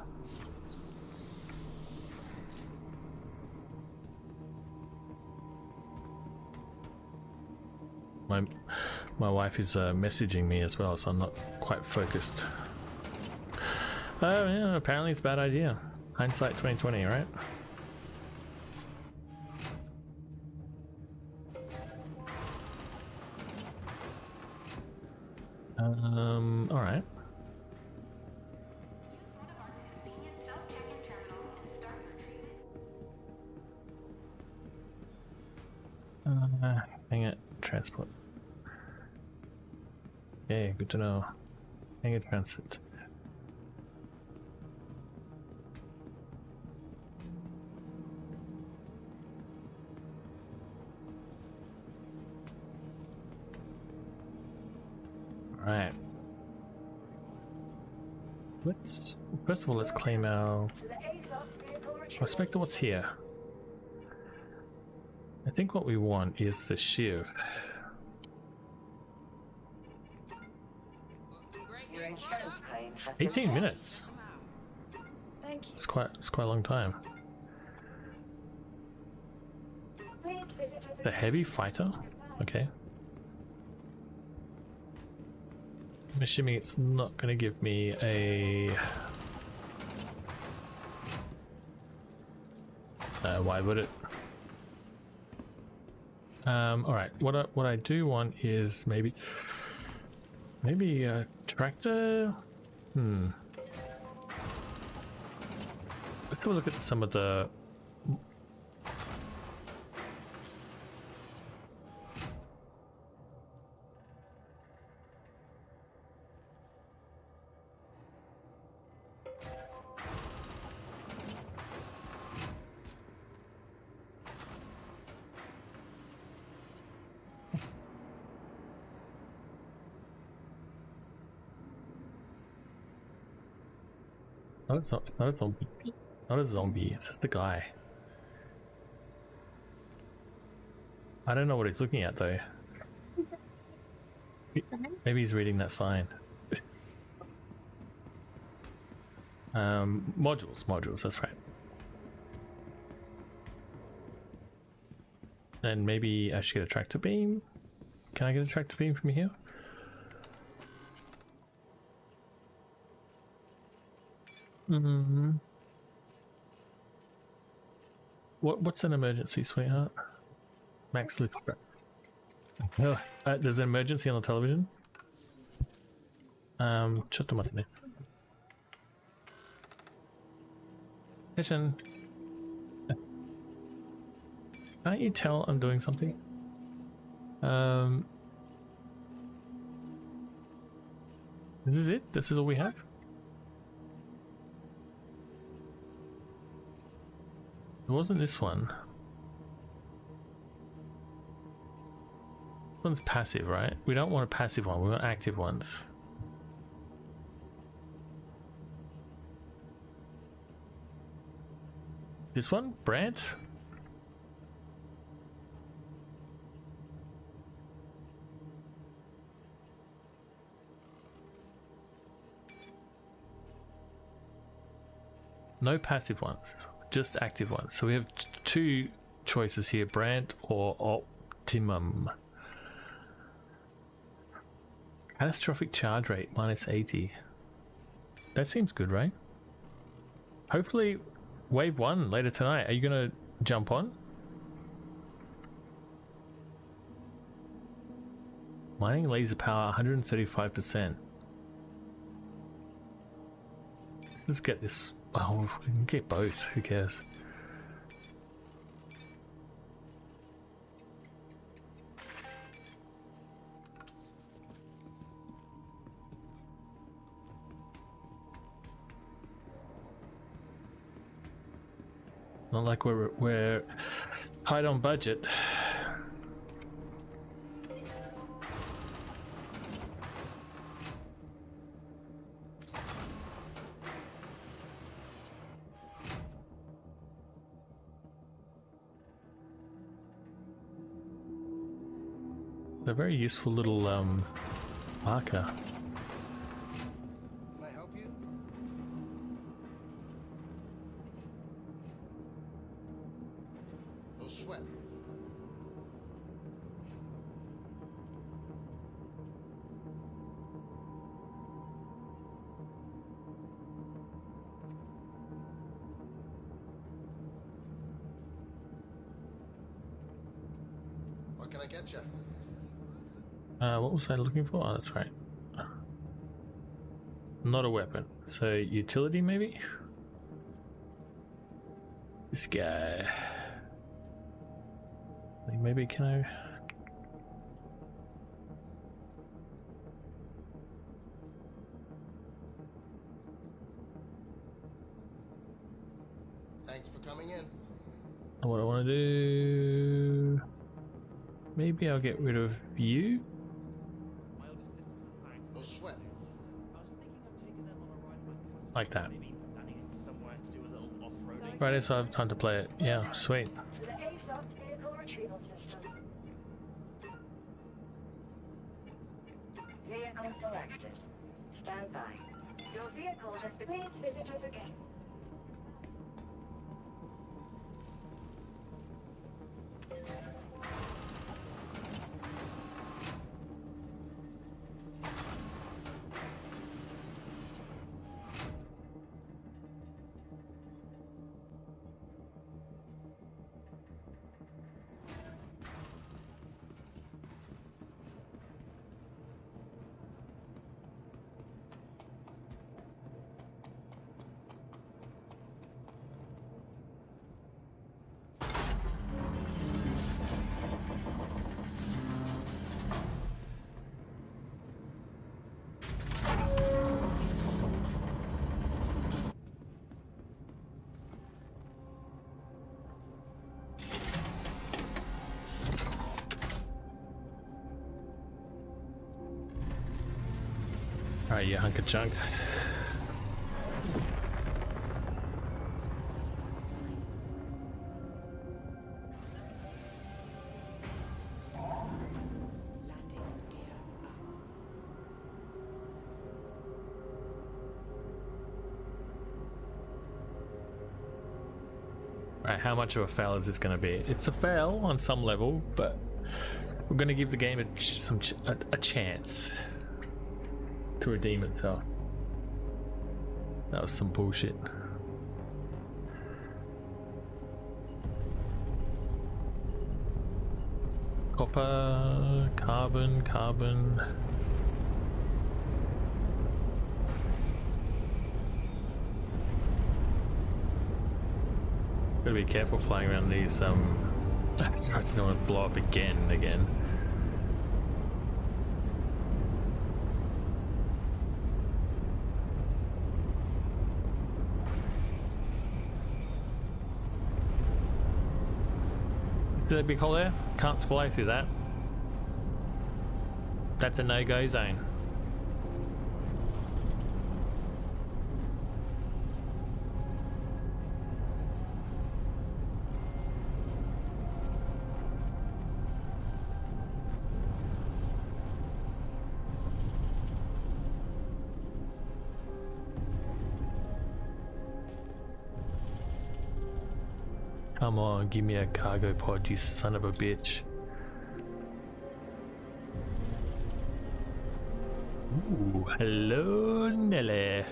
My wife is messaging me as well, so I'm not quite focused. Oh yeah, apparently it's a bad idea. Hindsight 2020, right? All right. Hang it, transport. Okay, good to know. Hang it, transit. Alright. Let's first of all let's claim our respect to what's here. I think what we want is the Shiv. You're in Champagne. 18 minutes. Thank you. It's quite a long time. The heavy fighter? Okay. I'm assuming it's not going to give me a... why would it? Alright, what I do want is maybe a tractor? Let's have a look at some of the... Not a zombie. Not a zombie. It's just a guy. I don't know what he's looking at though. Maybe he's reading that sign. Modules. That's right. And maybe I should get a tractor beam. Can I get a tractor beam from here? What's an emergency, sweetheart? Max lift. There's an emergency on the television. Chatto matane. Listen. Can't you tell I'm doing something? This is it? This is all we have? It wasn't this one. This one's passive, right? We don't want a passive one, we want active ones. This one? Brant? No passive ones, just active ones. So we have two choices here, Brant or Optimum. Catastrophic charge rate, minus 80. That seems good, right? Hopefully, wave 1 later tonight. Are you going to jump on? Mining laser power, 135%. Let's get this. Oh, we can get both. Who cares? Not like we're tight on budget. A very useful little marker. Can I help you? No sweat. What can I get you? What was I looking for? Oh, that's right. Not a weapon. So utility maybe? This guy. Like maybe can I... Thanks for coming in. And what I want to do... Maybe I'll get rid of you. No sweat. Like that. Right, so I have time to play it. Yeah, sweet. To the A-Stock vehicle retrieval system. Vehicle selected. Stand by. Your vehicle has been... Please visit us again. Alright, you hunk of junk. Alright, how much of a fail is this going to be? It's a fail on some level, but we're going to give the game a chance to redeem itself. That was some bullshit. Copper, carbon. Gotta be careful flying around these, sorry, I don't want to blow up again. See that big hole there? Can't fly through that. That's a no-go zone. Come on, give me a cargo pod, you son of a bitch. Ooh, hello, Nelly.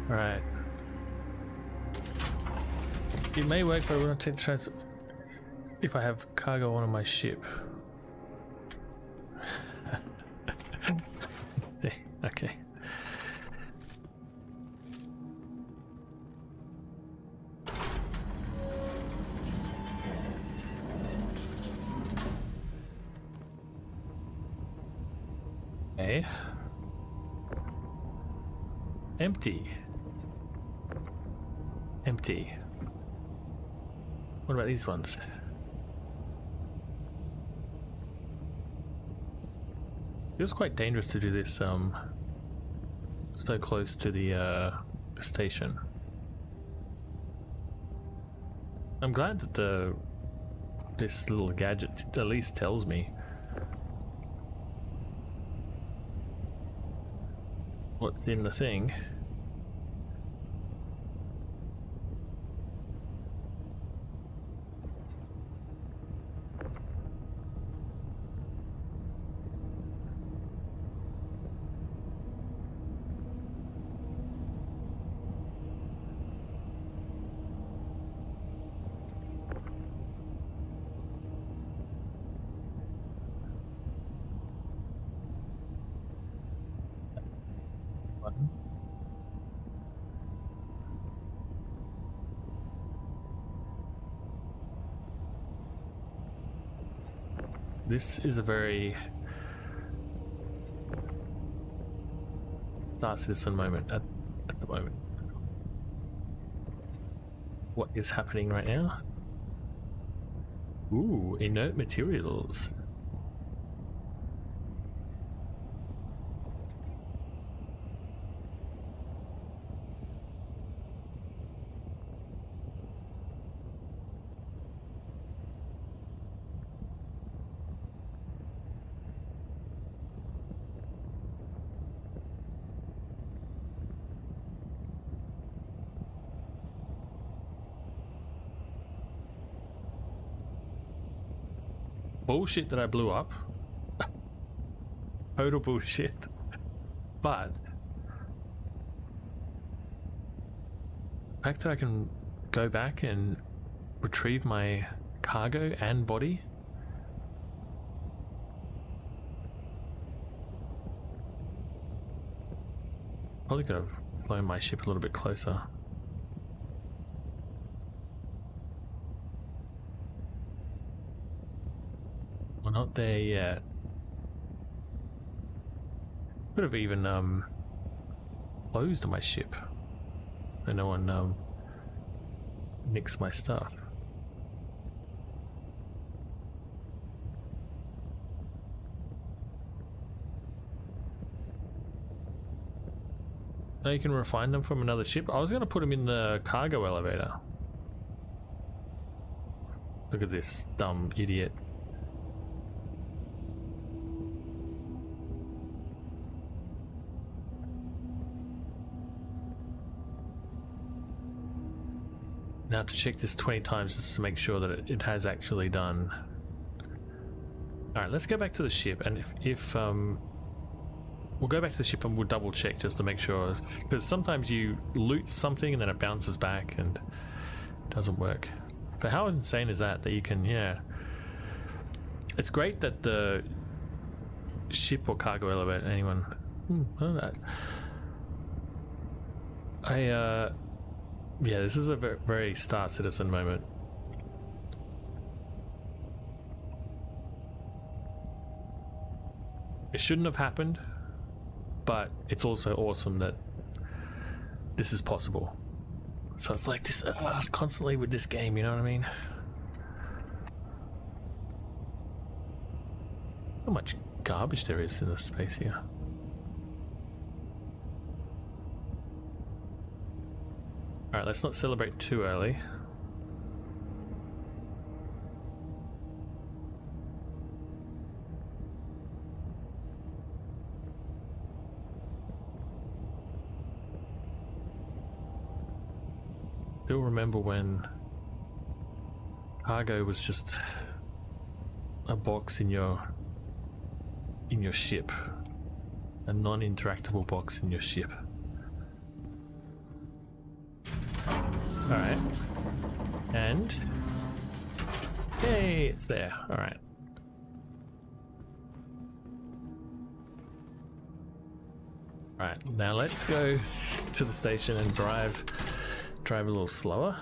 Right. It may work, but I want to take the chance if I have cargo on my ship. Okay. Okay. Empty. What about these ones? Feels quite dangerous to do this so close to the station. I'm glad that this little gadget at least tells me what's in the thing. This is a very Star Citizen moment at the moment. What is happening right now? Ooh, inert materials. Bullshit that I blew up. Total bullshit. But the fact that I can go back and retrieve my cargo and body. Probably could have flown my ship a little bit closer. We're not there yet. Could have even closed my ship so no one nicks my stuff. Oh, you can refine them from another ship? I was going to put them in the cargo elevator. Look at this dumb idiot. Now I have to check this 20 times just to make sure that it has actually done. Alright, let's go back to the ship, and if we'll go back to the ship and we'll double check just to make sure, because sometimes you loot something and then it bounces back and it doesn't work. But how insane is that you can, yeah. It's great that the ship or cargo elevator, anyone, yeah, this is a very Star Citizen moment. It shouldn't have happened, but it's also awesome that this is possible. So it's like this constantly with this game, you know what I mean? How much garbage there is in this space here. Alright, let's not celebrate too early. Still remember when cargo was just a box in your ship, a non-interactable box in your ship. All right, and hey, it's there. All right. All right, now let's go to the station and drive a little slower.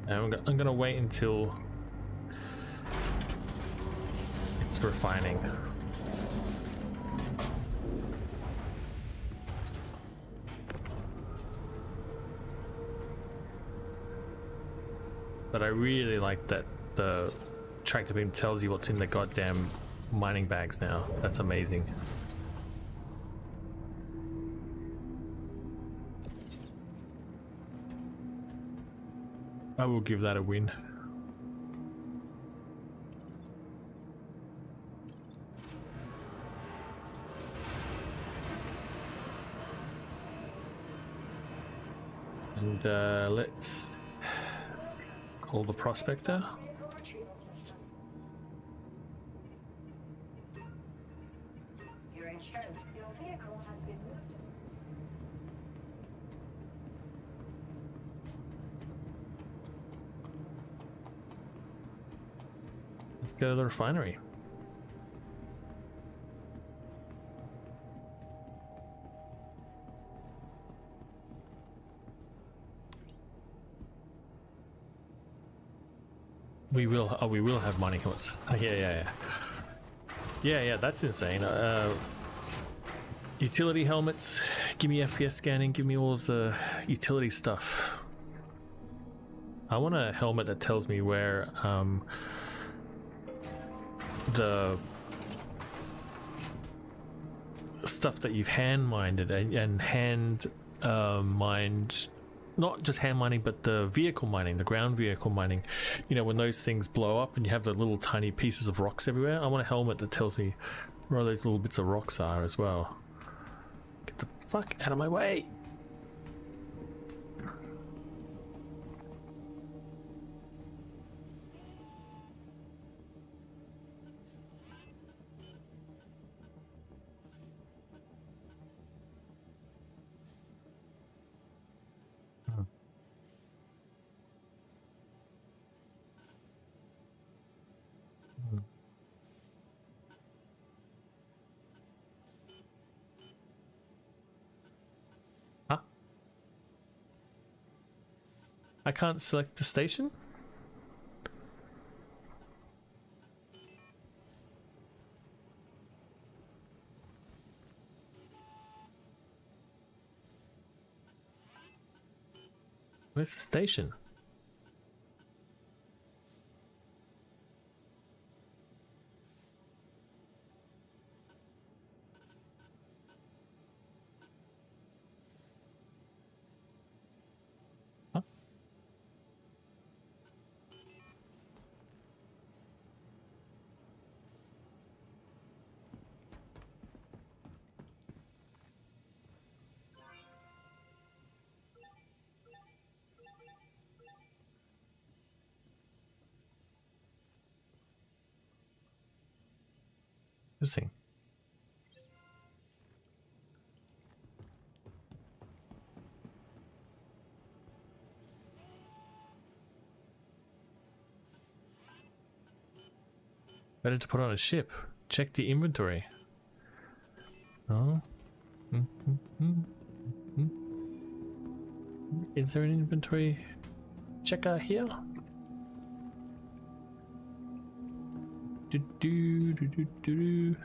And I'm gonna wait until it's refining. But I really like that the tractor beam tells you what's in the goddamn mining bags now. That's amazing. I will give that a win. And let's call the prospector. Your insurance, your vehicle has been moved. Let's go to the refinery. We will. Oh, we will have mining helmets. Oh, yeah. That's insane. Utility helmets. Give me FPS scanning. Give me all of the utility stuff. I want a helmet that tells me where the stuff that you've hand mined and hand mined. Not just hand mining, but the vehicle mining, the ground vehicle mining. You know, when those things blow up and you have the little tiny pieces of rocks everywhere. I want a helmet that tells me where those little bits of rocks are as well. Get the fuck out of my way! Huh? I can't select the station? Where's the station? Huh? Interesting. Better to put on a ship. Check the inventory. Oh. Is there an inventory checker here? Do.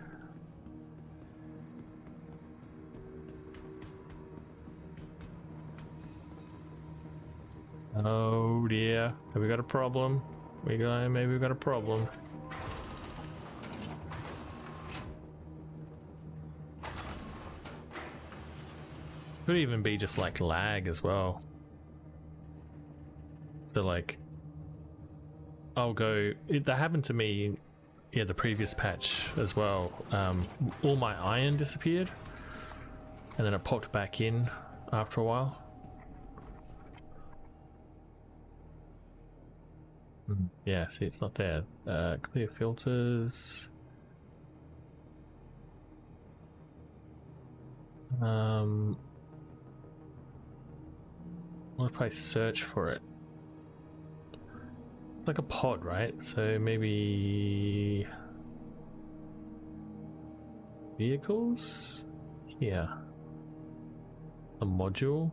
Oh dear. Have we got a problem? Maybe we got a problem. Could even be just like lag as well. So like, I'll go. That happened to me, yeah, the previous patch as well. All my iron disappeared, and then it popped back in after a while. Yeah, see, it's not there. Clear filters. What if I search for it? Like a pod, right? So maybe vehicles? Yeah. A module?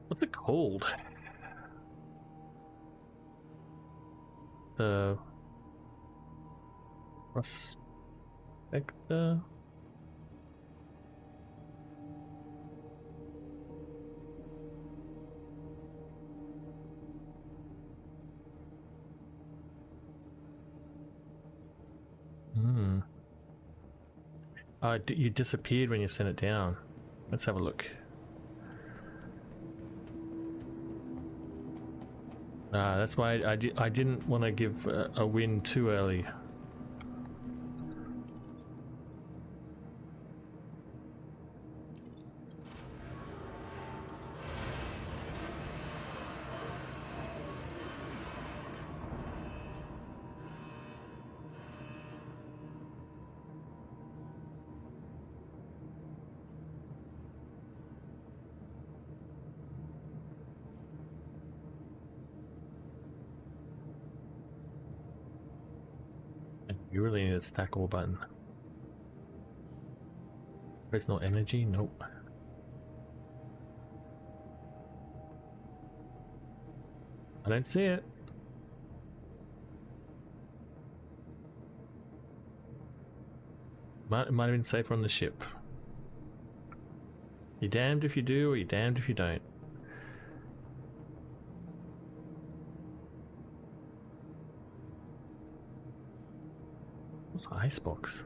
What's it called? The prospector? You disappeared when you sent it down. Let's have a look. That's why I didn't want to give a win too early. You really need a stack all button. There's no energy? Nope. I don't see it. It might have been safer on the ship. You're damned if you do, or you're damned if you don't. What's an icebox?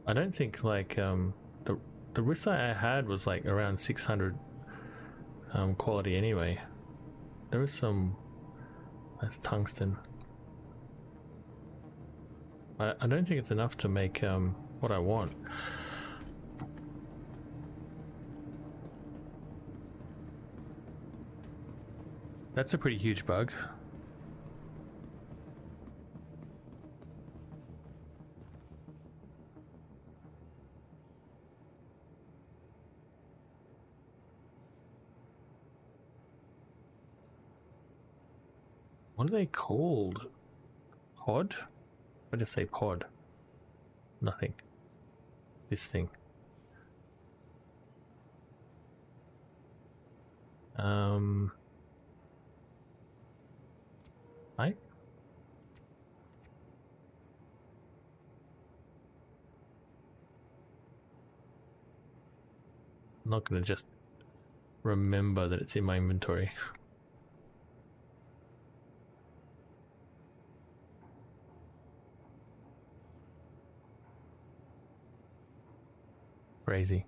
I don't think like the wrist I had was like around 600 quality anyway. There is some. That's tungsten. I don't think it's enough to make what I want. That's a pretty huge bug. What are they called? Pod? What did I say? Pod? Nothing. This thing. Right? I'm not gonna just remember that it's in my inventory. Crazy.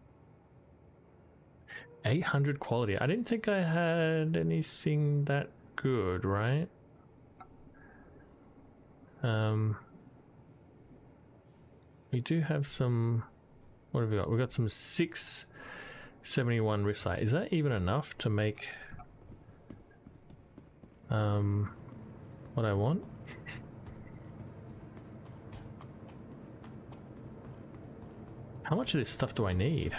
800 quality. I didn't think I had anything that good, right? We do have some. What have we got? We've got some 671 recite. Is that even enough to make what I want? How much of this stuff do I need?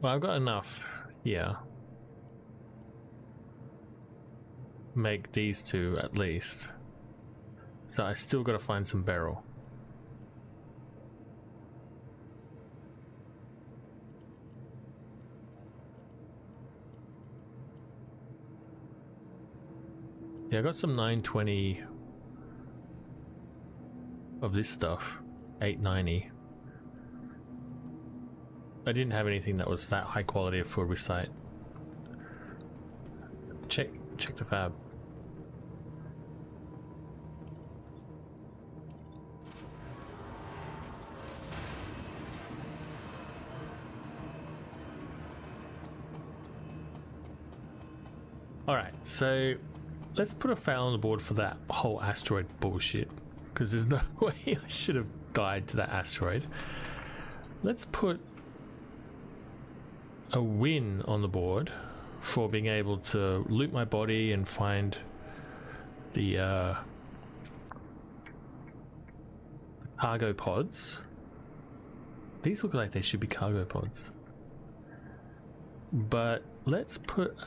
Well, I've got enough, yeah. Make these two at least. So I still got to find some beryl. Yeah, I got some 920 of this stuff, 890. I didn't have anything that was that high quality for recite. Check the fab. Alright, so let's put a fail on the board for that whole asteroid bullshit. Because there's no way I should have died to that asteroid. Let's put a win on the board for being able to loot my body and find the cargo pods. These look like they should be cargo pods. But let's put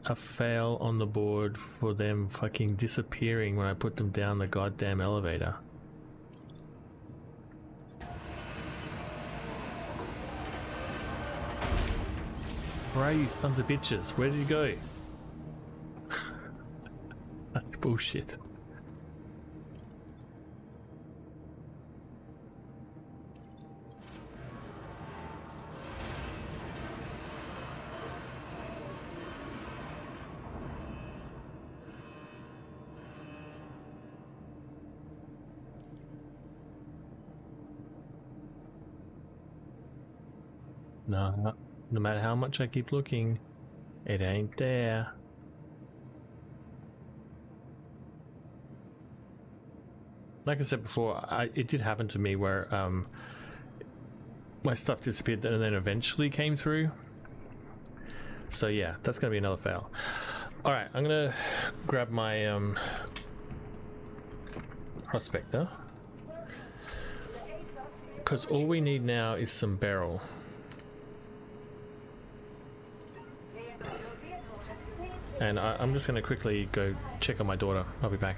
a fail on the board for them fucking disappearing when I put them down the goddamn elevator. Where are you sons of bitches? Where did you go? That's bullshit. No, no matter how much I keep looking, it ain't there. Like I said before, it did happen to me where my stuff disappeared and then eventually came through. So yeah, that's gonna be another fail. All right, I'm gonna grab my prospector, because all we need now is some barrel. And I'm just gonna quickly go check on my daughter. I'll be back.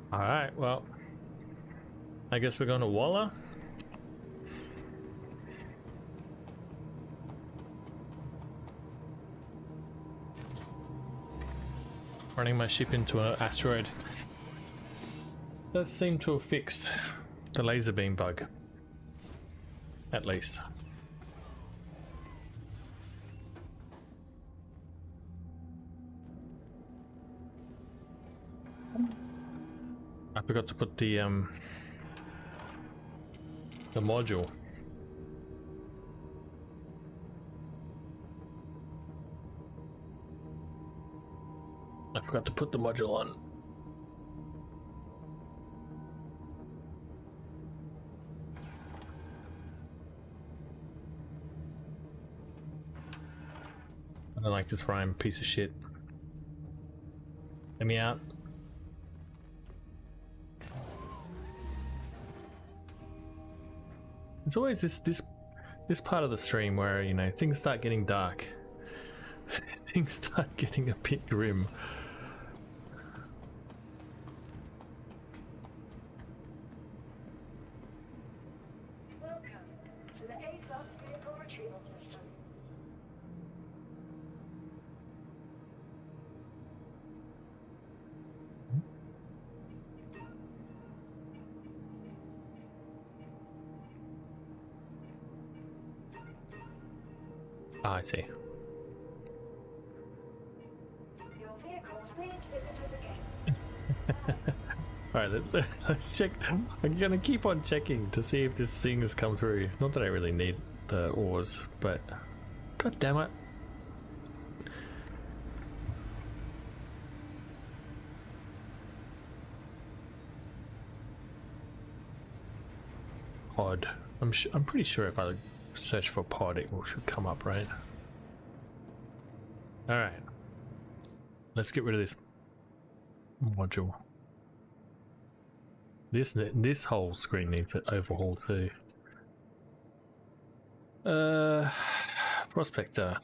All right, well, I guess we're going to Walla. Running my ship into an asteroid. Does seem to have fixed the laser beam bug, at least. I forgot to put the module. I forgot to put the module on. I don't like this rhyme, piece of shit. Let me out. It's always this part of the stream where, you know, things start getting dark. Things start getting a bit grim. Welcome to the A-Plus vehicle retrieval system. Ah, I see. Your vehicle may visit again. Alright, let's check. I'm gonna keep on checking to see if this thing has come through. Not that I really need the ores, but god damn it. Pod. I'm pretty sure if I search for pod it should come up, right? Alright. Let's get rid of this module. This whole screen needs an overhaul too. Prospector.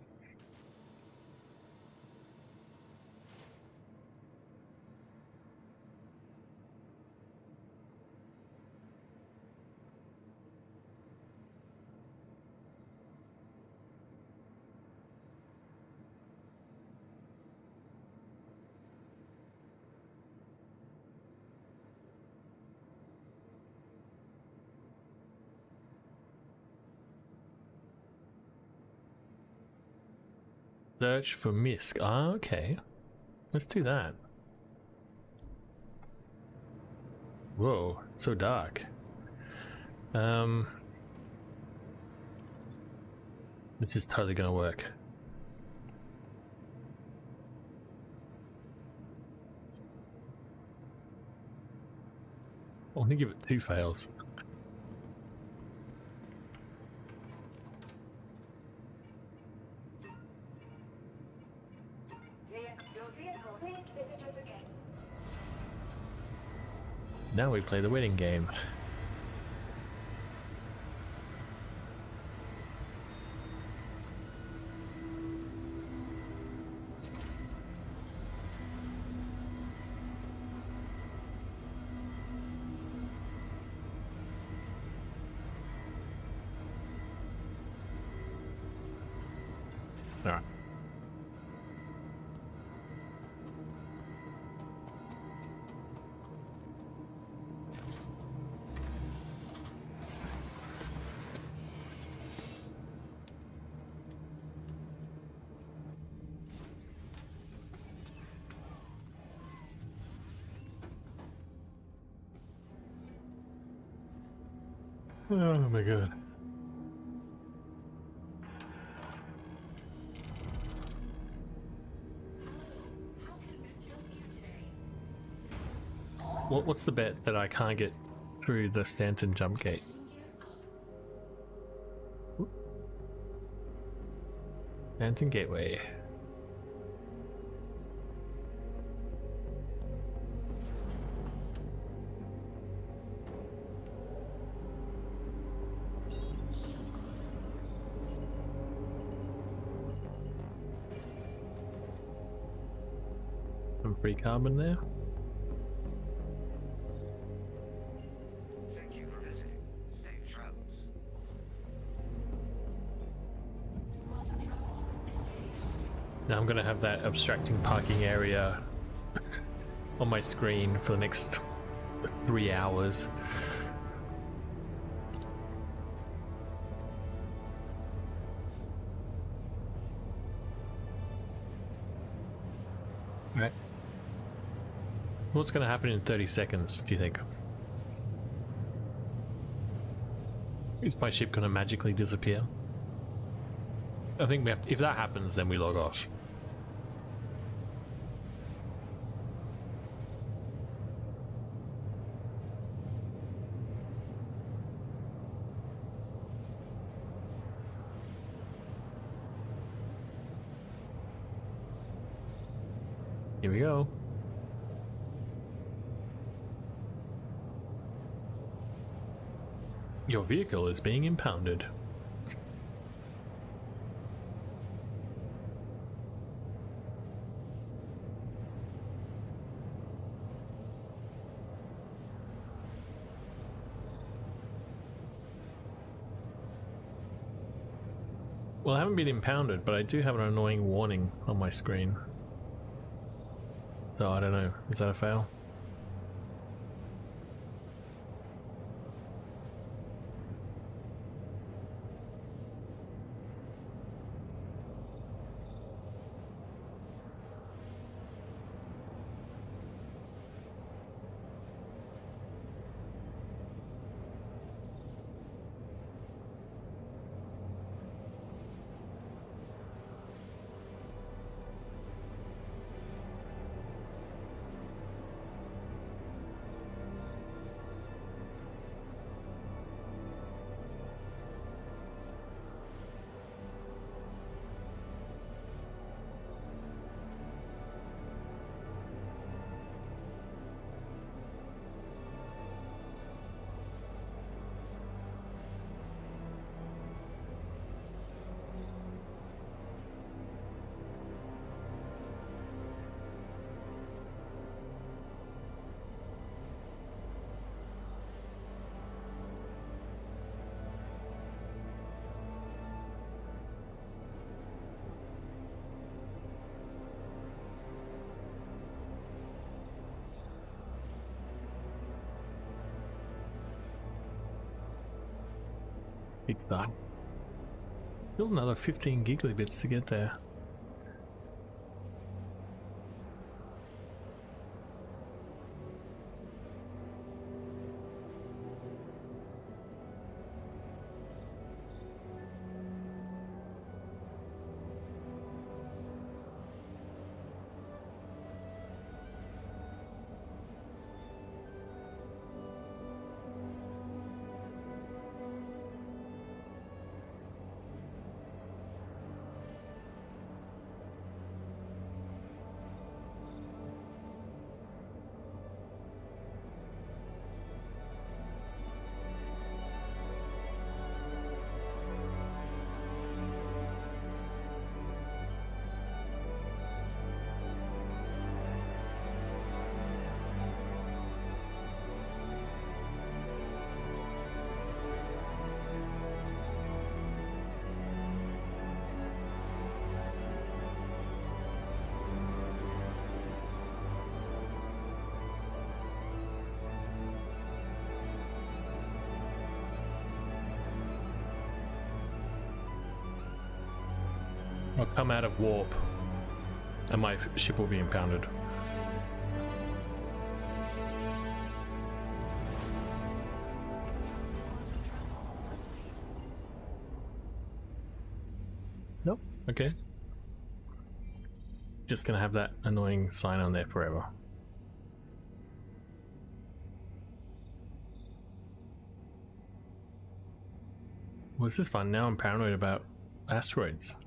Search for Misk. Ah, okay. Let's do that. Whoa, it's so dark. This is totally gonna work. I'll only give it 2 fails. Now we play the waiting game. All right. Oh my god. How can Miss help you today? What's the bet that I can't get through the Stanton jump gate? Stanton Gateway. Some free carbon there. Thank you for visiting. Safe travels. Now I'm gonna have that abstracting parking area on my screen for the next 3 hours. Right. What's gonna happen in 30 seconds, do you think? Is my ship gonna magically disappear? I think we have to, if that happens, then we log off. Here we go. Your vehicle is being impounded. Well, I haven't been impounded, but I do have an annoying warning on my screen. So I don't know, is that a fail? Big thought. Still another 15 gigabits to get there. I'll come out of warp and my ship will be impounded. Nope. Okay. Just gonna have that annoying sign on there forever. Well, this is fun. Now I'm paranoid about asteroids.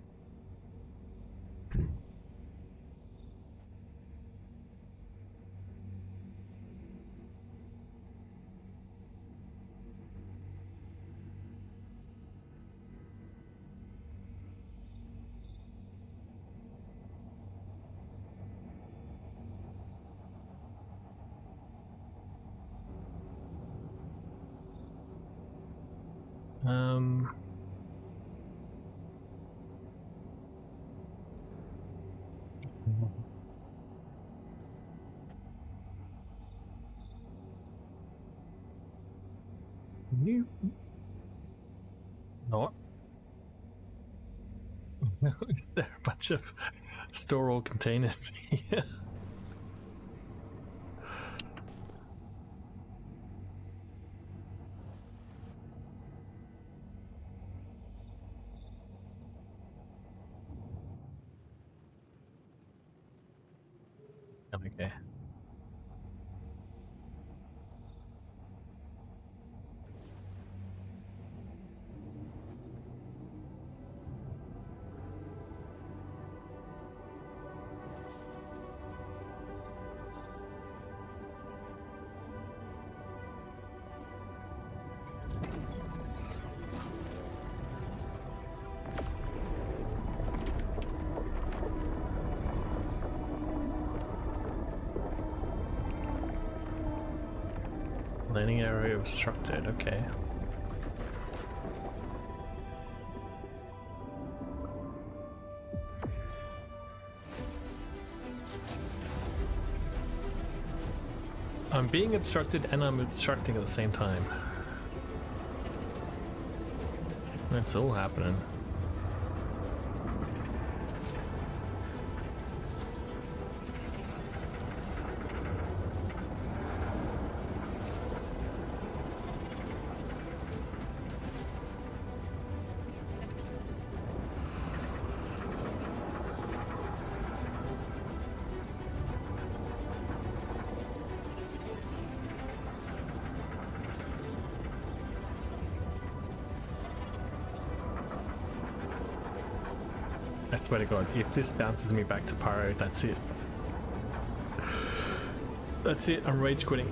You not? Is there a bunch of store all containers here? Okay. Landing area obstructed, okay. I'm being obstructed and I'm obstructing at the same time. That's all happening. I swear to God, if this bounces me back to Pyro, that's it. That's it, I'm rage quitting.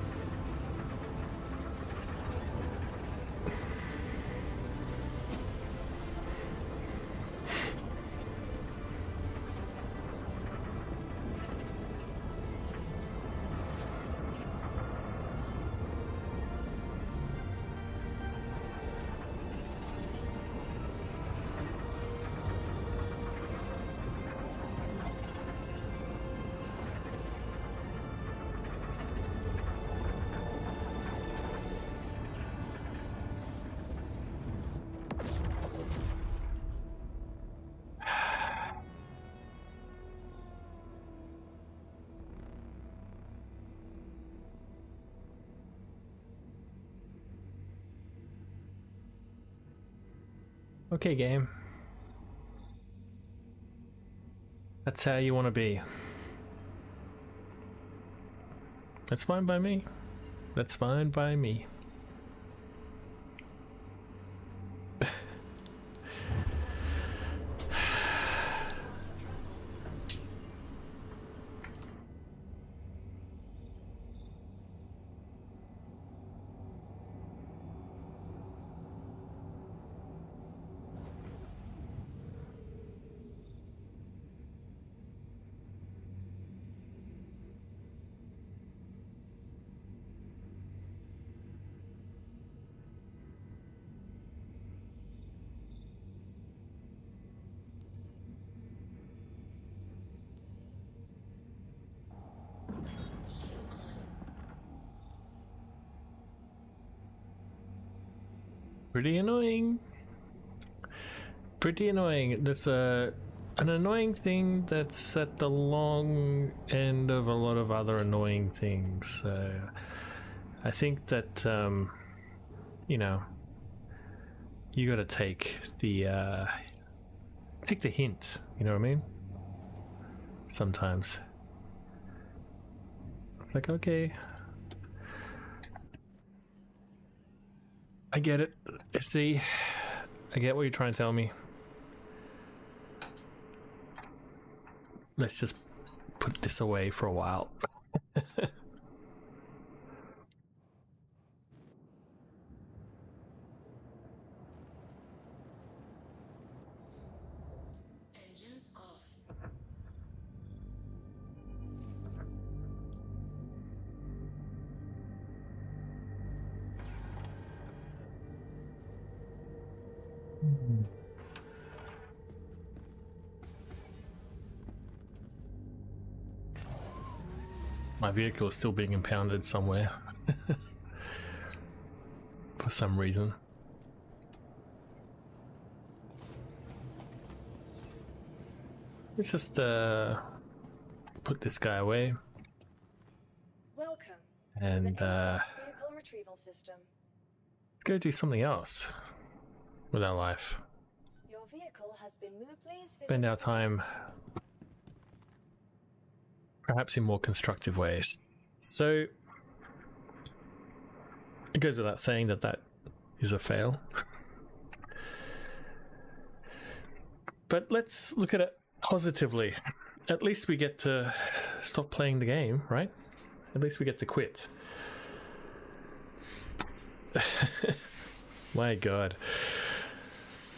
Okay, game. That's how you want to be. That's fine by me. That's fine by me. Pretty annoying. Pretty annoying. There's a an annoying thing that's at the long end of a lot of other annoying things. So I think that you know, you got to take the hint. You know what I mean? Sometimes it's like, okay, I get it. I see. I get what you're trying to tell me. Let's just put this away for a while. Engines off. My vehicle is still being impounded somewhere. For some reason. Let's just put this guy away Welcome and to the vehicle retrieval system. let's go do something else with our life. Your vehicle has been moved. Please Spend our time perhaps in more constructive ways. So it goes without saying that that is a fail. But let's look at it positively. At least we get to stop playing the game, right? At least we get to quit. My god.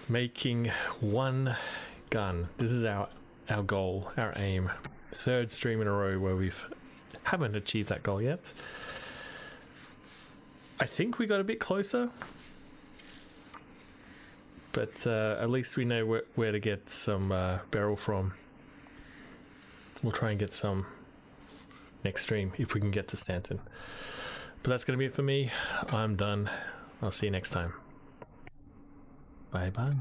Making one gun. This is our goal, our aim. Third stream in a row where we haven't achieved that goal yet. I think we got a bit closer, but at least we know where to get some barrel from. We'll try and get some next stream if we can get to Stanton. But that's going to be it for me. I'm done. I'll see you next time. Bye bye.